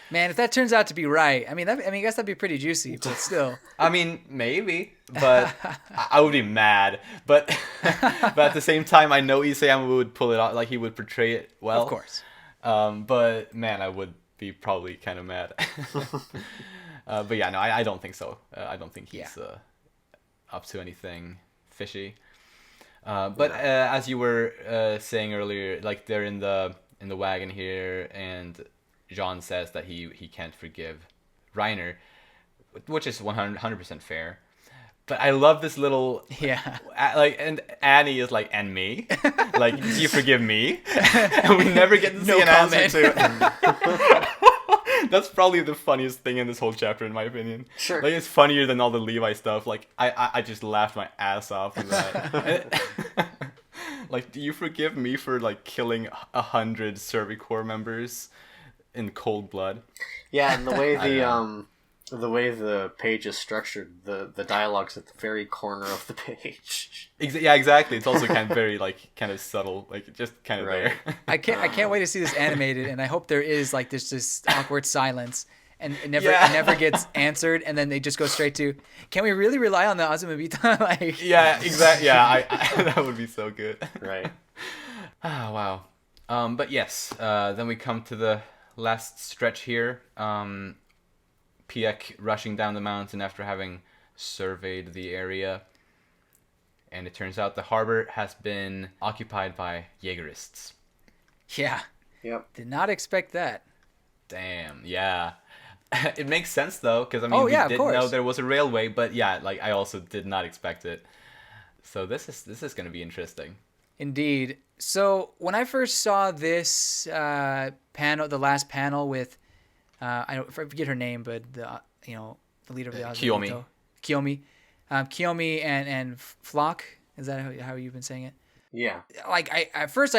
Man, if that turns out to be right, I guess that'd be pretty juicy, but still. I mean, maybe, but I would be mad. But at the same time, I know Isayama would pull it off, like he would portray it well. Of course. But man, I would be probably kind of mad. But yeah, no, I don't think so. I don't think he's up to anything fishy. But as you were saying earlier, like they're in the wagon here, and Jean says that he can't forgive Reiner, which is 100% fair. But I love this little like, and Annie is like, and me, like, do you forgive me? And we never get to see an answer to it. That's probably the funniest thing in this whole chapter, in my opinion. Sure. Like, it's funnier than all the Levi stuff. Like, I just laughed my ass off with that. Like, do you forgive me for, like, killing 100 Service Corps members in cold blood? Yeah, and the way the page is structured, the dialogue's at the very corner of the page. Yeah, exactly. It's also kind of very, like, kind of subtle, like, just kind of there. I can't wait to see this animated, and I hope there is, like, this awkward silence, and it never gets answered, and then they just go straight to, can we really rely on the Azumabita? Like, yeah, exactly. Yeah, I that would be so good. Right. Wow. But yes, then we come to the last stretch here. Piek rushing down the mountain after having surveyed the area. And it turns out the harbor has been occupied by Jaegerists. Yeah. Yep. Did not expect that. Damn, yeah. It makes sense, though, because, I mean, we didn't know there was a railway, but yeah, like, I also did not expect it. So this is going to be interesting. Indeed. So when I first saw this panel, the last panel with, I forget her name, but the leader of the Kiyomi. Kiyomi and Flock. Is that how you've been saying it? Yeah. Like at first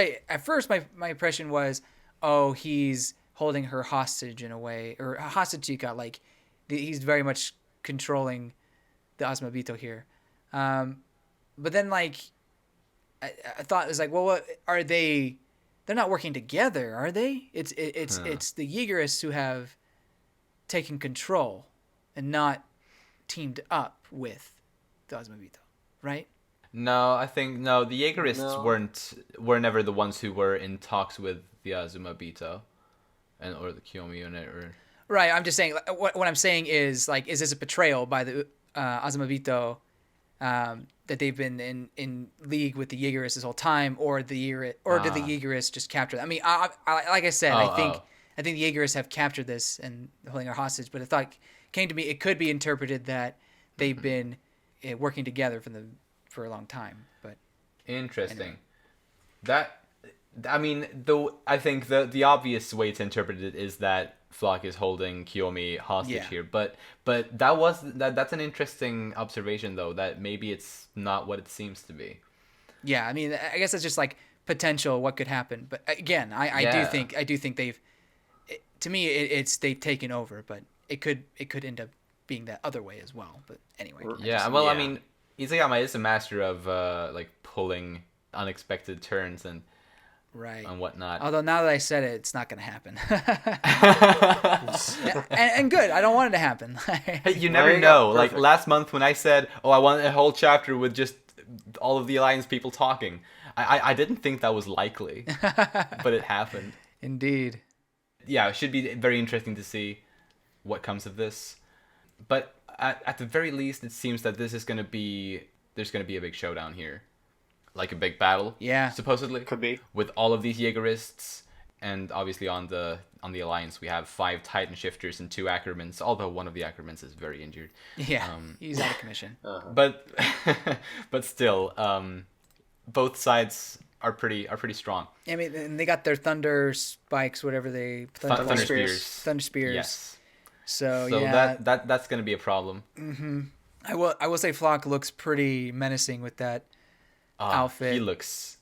my impression was, oh, he's holding her hostage in a way, or hostage Chika. Like he's very much controlling the Azumabito here. But then like I thought it was like, well, what are they? They're not working together, are they? It's the Jaegerists who have taken control and not teamed up with the Azumabito, right? No, I think the Jaegerists were never the ones who were in talks with the Azumabito, or the Kiyomi unit, or. Right. I'm just saying. What I'm saying is, like, is this a betrayal by the Azumabito? That they've been in league with the Jaegerists this whole time, or did the Jaegerists just capture them? I mean, I like I said, I think the Jaegerists have captured this and holding her hostage. But came to me, it could be interpreted that they've been working together for a long time. But interesting. Anyway. That, I mean, though, I think the obvious way to interpret it is that Flock is holding Kiyomi hostage Yeah. here. But that's an interesting observation though, that maybe it's not what it seems to be. Yeah, I mean, I guess it's just like potential what could happen. But again, I Yeah. do think they've to me it's they've taken over, but it could end up being that other way as well. But anyway, Yeah, well, I mean, Izayama is a master of like pulling unexpected turns right. and whatnot. Although now that I said it, it's not going to happen. and good. I don't want it to happen. Hey, you There never you know. go. Like Perfect. last month when I said, "Oh, I want a whole chapter with just all of the Alliance people talking," I didn't think that was likely, but it happened. Indeed. Yeah, it should be very interesting to see what comes of this. But at the very least, it seems that this is gonna be there's gonna be a big showdown here, like a big battle. Yeah. Supposedly Could be. with all of these Jaegerists, and obviously on the Alliance we have 5 Titan Shifters and 2 Ackermans. Although one of the Ackermans is very injured. Yeah. He's out of commission. But but still, both sides are pretty strong. I mean, and they got their thunder spikes, whatever they Thunder Spears. Spears. thunder spears. Yes. So So yeah, that's gonna be a problem. I will say Flock looks pretty menacing with that outfit. He looks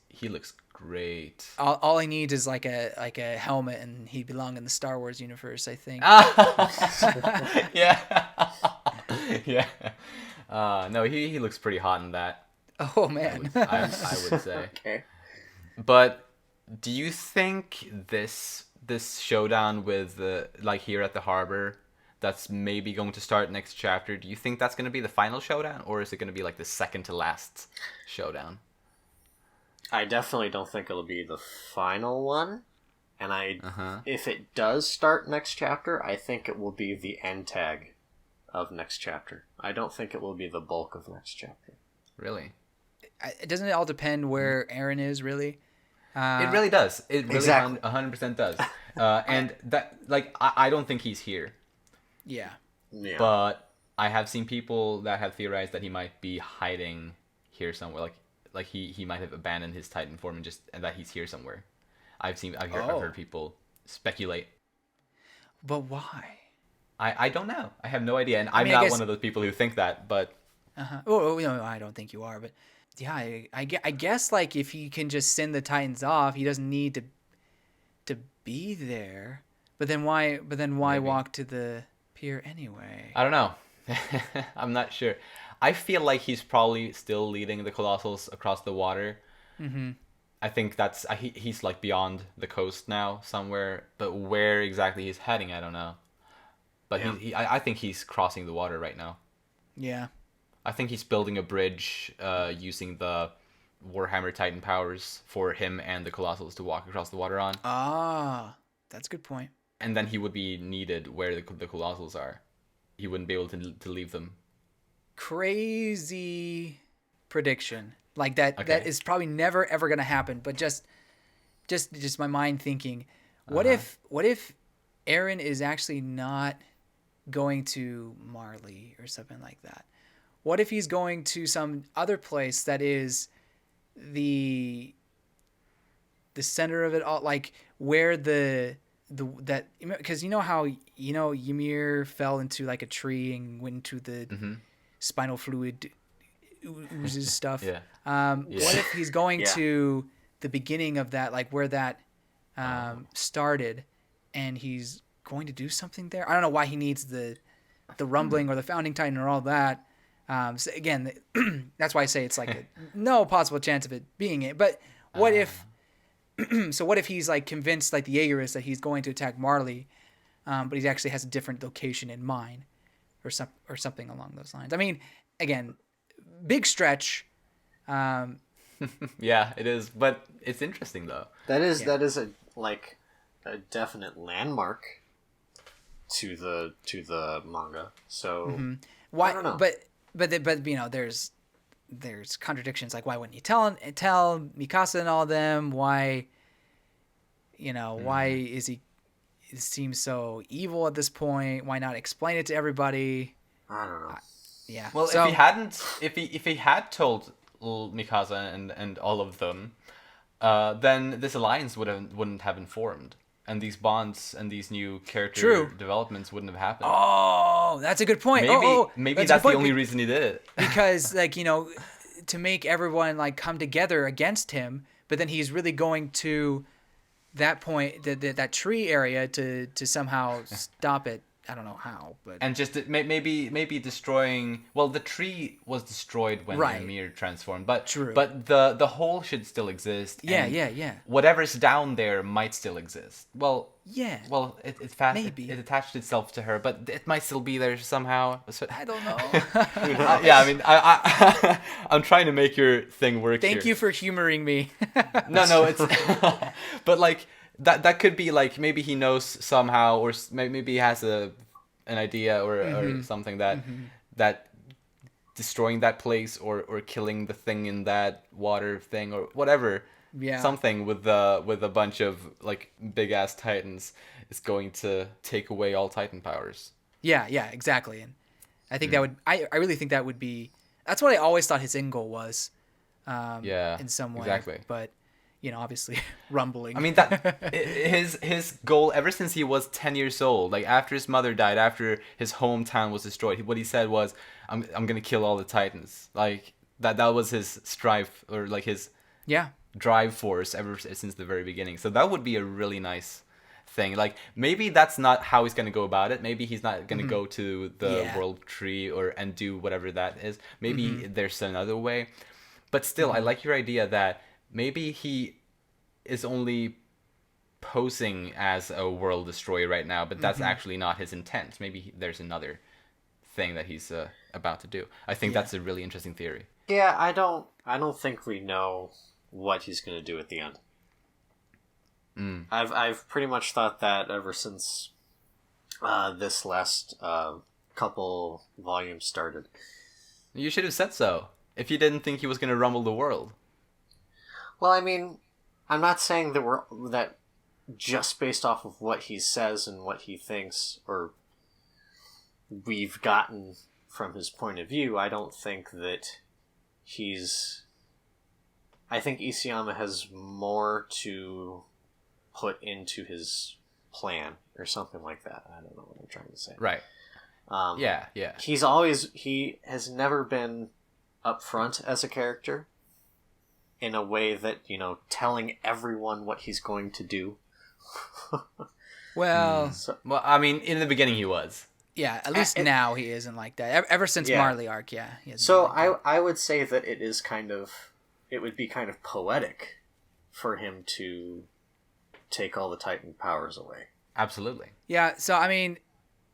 great. All he needs is like a helmet, and he'd belong in the Star Wars universe, I think. Yeah. Yeah. No, he looks pretty hot in that. Oh man. I would say. Okay. But do you think this showdown with like here at the harbor, that's maybe going to start next chapter? Do you think that's going to be the final showdown, or is it going to be like the second to last showdown? I definitely don't think it'll be the final one. And if it does start next chapter, I think it will be the end tag of next chapter. I don't think it will be the bulk of next chapter. Really? Doesn't it all depend where Aaron is, really? It really does. It really Exactly. 100% does. And that, like, I don't think he's here. Yeah. Yeah. But I have seen people that have theorized that he might be hiding here somewhere. Like he might have abandoned his Titan form and that he's here somewhere. I've heard people speculate. But why? I don't know. I have no idea, and I I'm mean, I not guess- one of those people who think that. But Oh, no, I don't think you are, but yeah, I guess like if he can just send the Titans off, he doesn't need to be there. But then why Maybe. walk to the pier anyway? I don't know. I'm not sure. I feel like he's probably still leading the Colossals across the water. Mm-hmm. I think he's like beyond the coast now somewhere, but where exactly he's heading, I don't know. But Yeah. I think he's crossing the water right now. Yeah. I think he's building a bridge using the Warhammer Titan powers for him and the Colossals to walk across the water on. Ah, that's a good point. And then he would be needed where the Colossals are. He wouldn't be able to leave them. Crazy prediction. Like that Okay. that is probably never ever gonna happen. But just my mind thinking, what if Aaron is actually not going to Marley or something like that? What if he's going to some other place that is the center of it all, like where that, because you know how Ymir fell into like a tree and went into the spinal fluid oozes stuff. Yeah. What if he's going Yeah. to the beginning of that, like where that started, and he's going to do something there? I don't know why he needs the rumbling or the founding titan or all that. So again, that's why I say it's like no possible chance of it being it. But what if? So what if he's like convinced, like the Jaegerists, that he's going to attack Marley, but he actually has a different location in mind, or something along those lines. I mean, again, big stretch. Yeah, it is, but it's interesting though. That is a definite landmark to the manga. So Why? I don't know. But there's contradictions. Like, why wouldn't you tell Mikasa and all of them? Why? Why is he? It seems so evil at this point. Why not explain it to everybody? I don't know. Yeah. Well, so, if he had told Mikasa and all of them, then this alliance wouldn't have informed. and these bonds and these new character True. developments wouldn't have happened. Oh, that's a good point. Maybe that's a that's good the point, only reason he did it. because like, you know, to make everyone like come together against him, but then he's really going to that point, that tree area to somehow stop it. I don't know how, but And just maybe destroying. Well, the tree was destroyed when Right. Ymir transformed, but True. but the hole should still exist. Yeah, and yeah. Whatever's down there might still exist. Well, Yeah. Well, it's fast. Maybe. It attached itself to her, but it might still be there somehow. So, I don't know. yeah, I mean, I'm trying to make your thing work. Thank here. you for humoring me. No, it's. But like that could be like maybe he knows somehow, or maybe he has an idea or something that destroying that place or killing the thing in that water thing or whatever. Yeah. Something with a bunch of like big ass titans is going to take away all titan powers. Yeah, exactly. And I think that would I really think that would be, that's what I always thought his end goal was. In some way. Exactly. But you know, obviously rumbling. I mean that his goal ever since he was 10 years old, like after his mother died, after his hometown was destroyed, what he said was, I'm going to kill all the titans. Like that was his strive, or like his drive force ever since the very beginning. So that would be a really nice thing. Like maybe that's not how he's going to go about it. Maybe he's not going to go to the world tree and do whatever that is. Maybe there's another way. But still, I like your idea that maybe he is only posing as a world destroyer right now, but that's actually not his intent. Maybe there's another thing that he's about to do. I think that's a really interesting theory. Yeah, I don't think we know what he's going to do at the end. I've pretty much thought that ever since this last couple volumes started. You should have said so if you didn't think he was going to rumble the world. Well, I mean, I'm not saying that just based off of what he says and what he thinks, or we've gotten from his point of view. I don't think that I think Isayama has more to put into his plan or something like that. I don't know what I'm trying to say. Right. Yeah. He has never been upfront as a character in a way that, you know, telling everyone what he's going to do. Well, Well, I mean, in the beginning he was. yeah, at least now he isn't like that. Ever since Marley arc, he hasn't So been like that. I would say that it would be kind of poetic for him to take all the Titan powers away. Absolutely. Yeah, so I mean,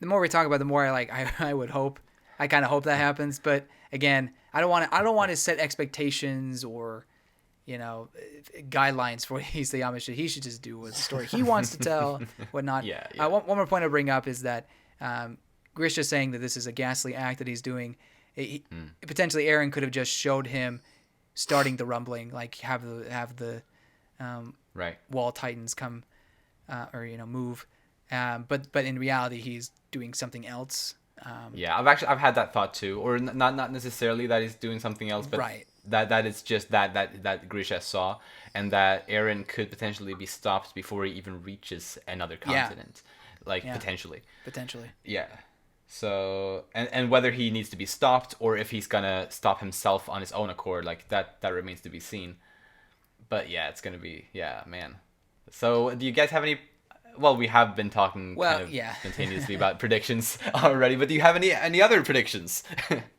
the more we talk about it, the more I would hope. I kind of hope that happens, but again, I don't want to set expectations or, you know, guidelines for what Isayama should. He should just do what the story he wants to tell, whatnot. Yeah. One more point to bring up is that Grisha saying that this is a ghastly act that he's doing. Potentially, Eren could have just showed him starting the rumbling, like have the Right. wall titans come or, you know, move. But in reality, he's doing something else. Yeah, I've had that thought too, or not necessarily that he's doing something else, but Right. that it's just that Grisha saw, and that Eren could potentially be stopped before he even reaches another continent, potentially. Yeah. So and whether he needs to be stopped or if he's gonna stop himself on his own accord, like that remains to be seen. But yeah, it's gonna be man. So do you guys have any? Well, we have been talking continuously about predictions already, but do you have any other predictions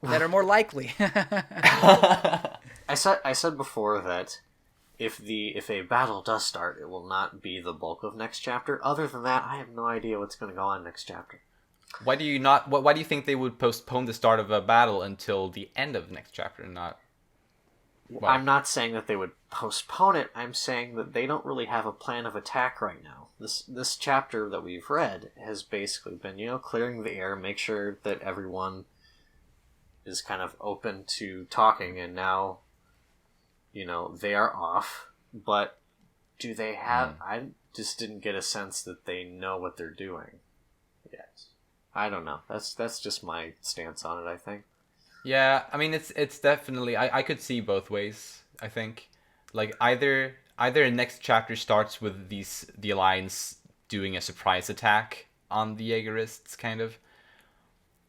that are more likely? I said before that if a battle does start, it will not be the bulk of next chapter. Other than that, I have no idea what's going to go on next chapter. Why do you think they would postpone the start of a battle until the end of next chapter and not? Well, I'm not saying that they would postpone it. I'm saying that they don't really have a plan of attack right now. This chapter that we've read has basically been, you know, clearing the air, make sure that everyone is kind of open to talking, and now, you know, they are off. But do they have... I just didn't get a sense that they know what they're doing yet. I don't know. That's just my stance on it, I think. Yeah, I mean, it's definitely... I could see both ways, I think. Like, either next chapter starts with the Alliance doing a surprise attack on the Jaegerists, kind of.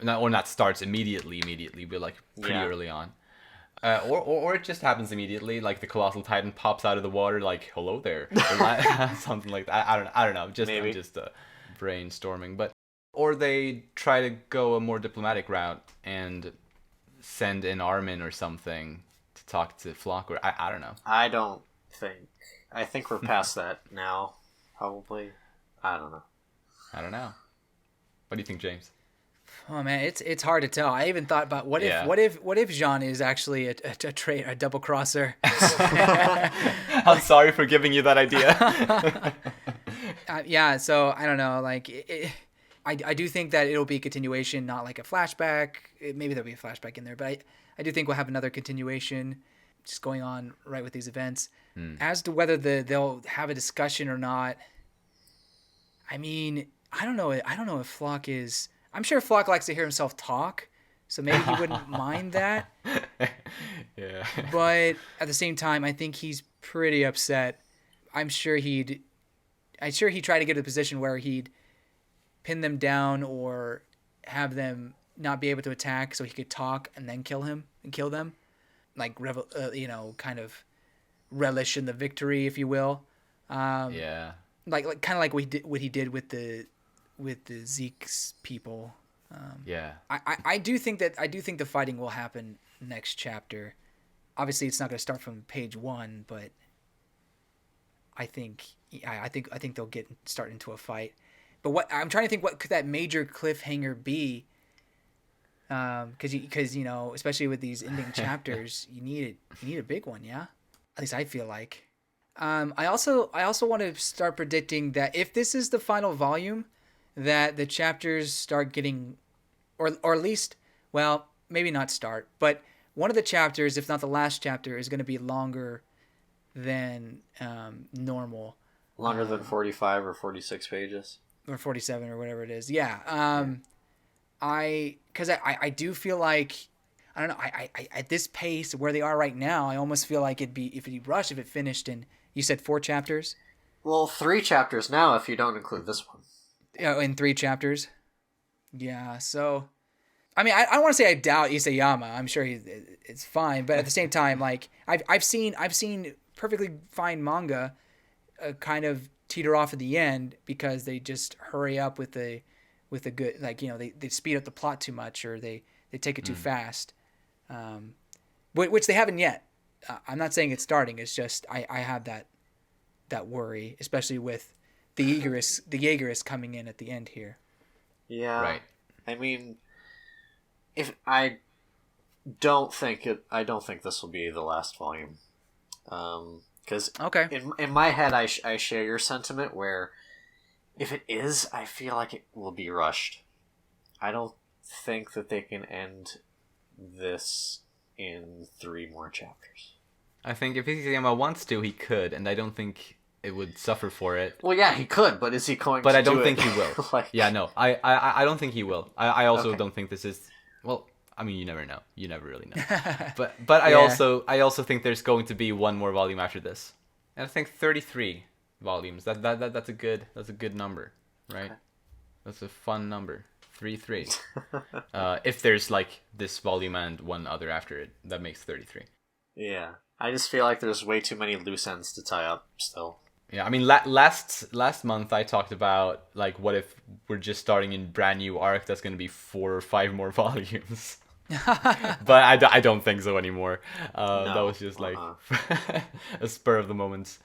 Not starts immediately, but like pretty early on. Or it just happens immediately, like the colossal titan pops out of the water, like hello there, something like that. I don't know. I'm just brainstorming, but or they try to go a more diplomatic route and send in Armin or something to talk to Flock, or I don't know. I think we're past that now. Probably. I don't know. What do you think, James? Oh man, it's hard to tell. I even thought about what if Jean is actually a double crosser. I'm sorry for giving you that idea. Yeah, so I don't know. Like, I do think that it'll be a continuation, not like a flashback. Maybe there'll be a flashback in there, but I do think we'll have another continuation, just going on right with these events. As to whether they'll have a discussion or not, I mean, I don't know. I don't know if Flock is. I'm sure Flock likes to hear himself talk, so maybe he wouldn't mind that. Yeah. But at the same time, I think he's pretty upset. I'm sure he'd try to get to a position where he'd pin them down or have them not be able to attack, so he could talk and then kill them, like kind of relish in the victory, if you will. Yeah. Like kind of like what he did with the Zeke's people. Yeah. I do think the fighting will happen next chapter. Obviously, it's not going to start from page 1, but I think they'll start into a fight. But what I'm trying to think, what could that major cliffhanger be? Because especially with these ending chapters, you need a big one, yeah. At least I feel like. I also want to start predicting that if this is the final volume, that the chapters start getting, or at least, well, maybe not start, but one of the chapters, if not the last chapter, is going to be longer than normal. Longer than 45 or 46 pages? Or 47 or whatever it is. Yeah. Because I do feel like, I don't know, I at this pace where they are right now, I almost feel like it'd be rushed if it finished in, you said 4 chapters? Well, 3 chapters now if you don't include this one. In 3 chapters? Yeah, so... I mean, I don't want to say I doubt Isayama. I'm sure it's fine, but at the same time, like I've seen perfectly fine manga kind of teeter off at the end because they just hurry up with the good, like, they speed up the plot too much, or they take it too fast, which they haven't yet. I'm not saying it's starting. It's just I have that worry, especially with the Jaegerists coming in at the end here. Yeah, right. I mean, I don't think this will be the last volume, because okay, in my head I share your sentiment where if it is, I feel like it will be rushed. I don't think that they can end this in 3 more chapters. I think if Isayama wants to, he could, and I don't think it would suffer for it. Well, yeah, he could, but is he going to But do I don't it? think he will. Like... Yeah, no. I don't think he will. I also Okay. don't think this is... Well, I mean, you never know. You never really know. But I Yeah. also think there's going to be one more volume after this. And I think 33 volumes. That's a good number, right? Okay. That's a fun number. 33. If there's like this volume and one other after it, that makes 33. Yeah, I just feel like there's way too many loose ends to tie up still. Yeah, I mean, last month I talked about, like, what if we're just starting in brand new arc that's going to be 4 or 5 more volumes. But I don't think so anymore. That was just like a spur of the moment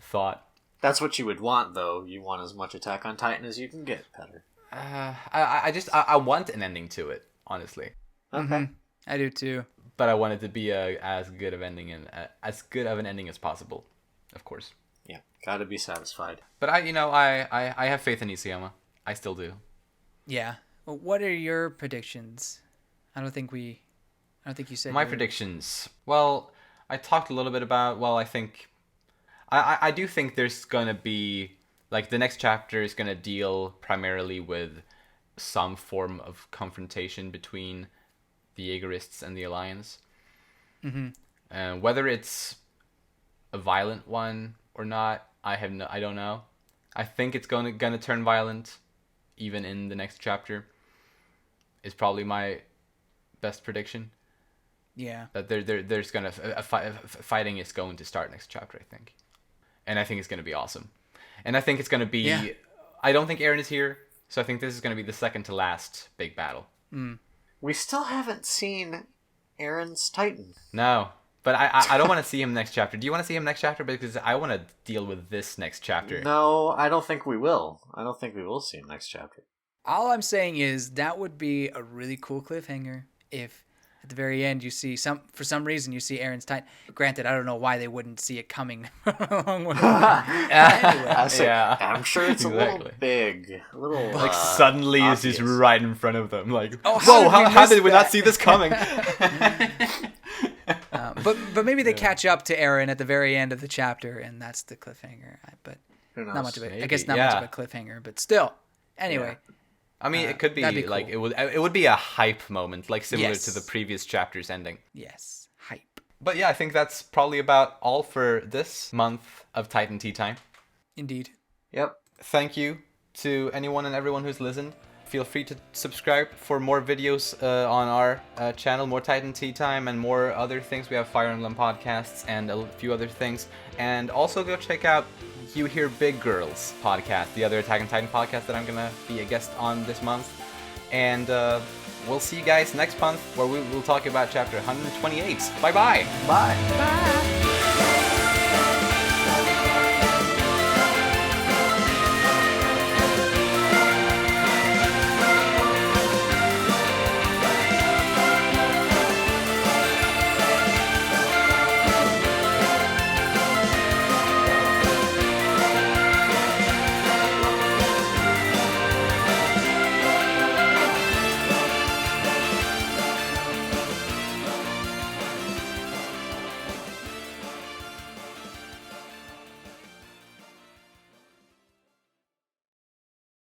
thought. That's what you would want, though. You want as much Attack on Titan as you can get, Petter. I want an ending to it, honestly. Okay. Mm-hmm. I do too. But I want it to be as good of an ending as possible, of course. Yeah, gotta be satisfied. But I have faith in Isayama. I still do. Yeah. Well, what are your predictions? I don't think you said My yours. predictions. Well, I talked a little bit about. Well, I think I do think there's gonna be, like, the next chapter is gonna deal primarily with some form of confrontation between the Jaegerists and the Alliance. Mm-hmm. Whether it's a violent one or not, I don't know. I think it's gonna turn violent, even in the next chapter. Is probably my best prediction. Yeah. That there's gonna fighting is going to start next chapter, I think, and I think it's gonna be awesome, and I think it's gonna be. Yeah. I don't think Eren is here, so I think this is gonna be the second to last big battle. We still haven't seen Eren's Titan. No, but I don't want to see him next chapter. Do you want to see him next chapter? Because I want to deal with this next chapter. No, I don't think we will. I don't think we will see him next chapter. All I'm saying is that would be a really cool cliffhanger if at the very end you see for some reason you see Eren's Titan. Granted, I don't know why they wouldn't see it coming a long way. Anyway. Yeah. I'm sure it's a little big, a little Like suddenly it's just obvious. right in front of them. Like, Oh, whoa! How did we that? not see this coming? But maybe they catch up to Eren at the very end of the chapter, and that's the cliffhanger. But Who knows? not much of it. I Maybe, guess not yeah. much of a cliffhanger, but still. Anyway, I mean, it could be, that'd be like cool. it would be a hype moment, like similar Yes. to the previous chapter's ending. yes, hype. But yeah, I think that's probably about all for this month of Titan Tea Time. Indeed. Yep. Thank you to anyone and everyone who's listened. Feel free to subscribe for more videos on our channel, more Titan Tea Time and more other things. We have Fire Emblem podcasts and a few other things. And also go check out You Hear Big Girls podcast, the other Attack on Titan podcast that I'm going to be a guest on this month. And we'll see you guys next month where we will talk about chapter 128. Bye-bye. Bye. Bye.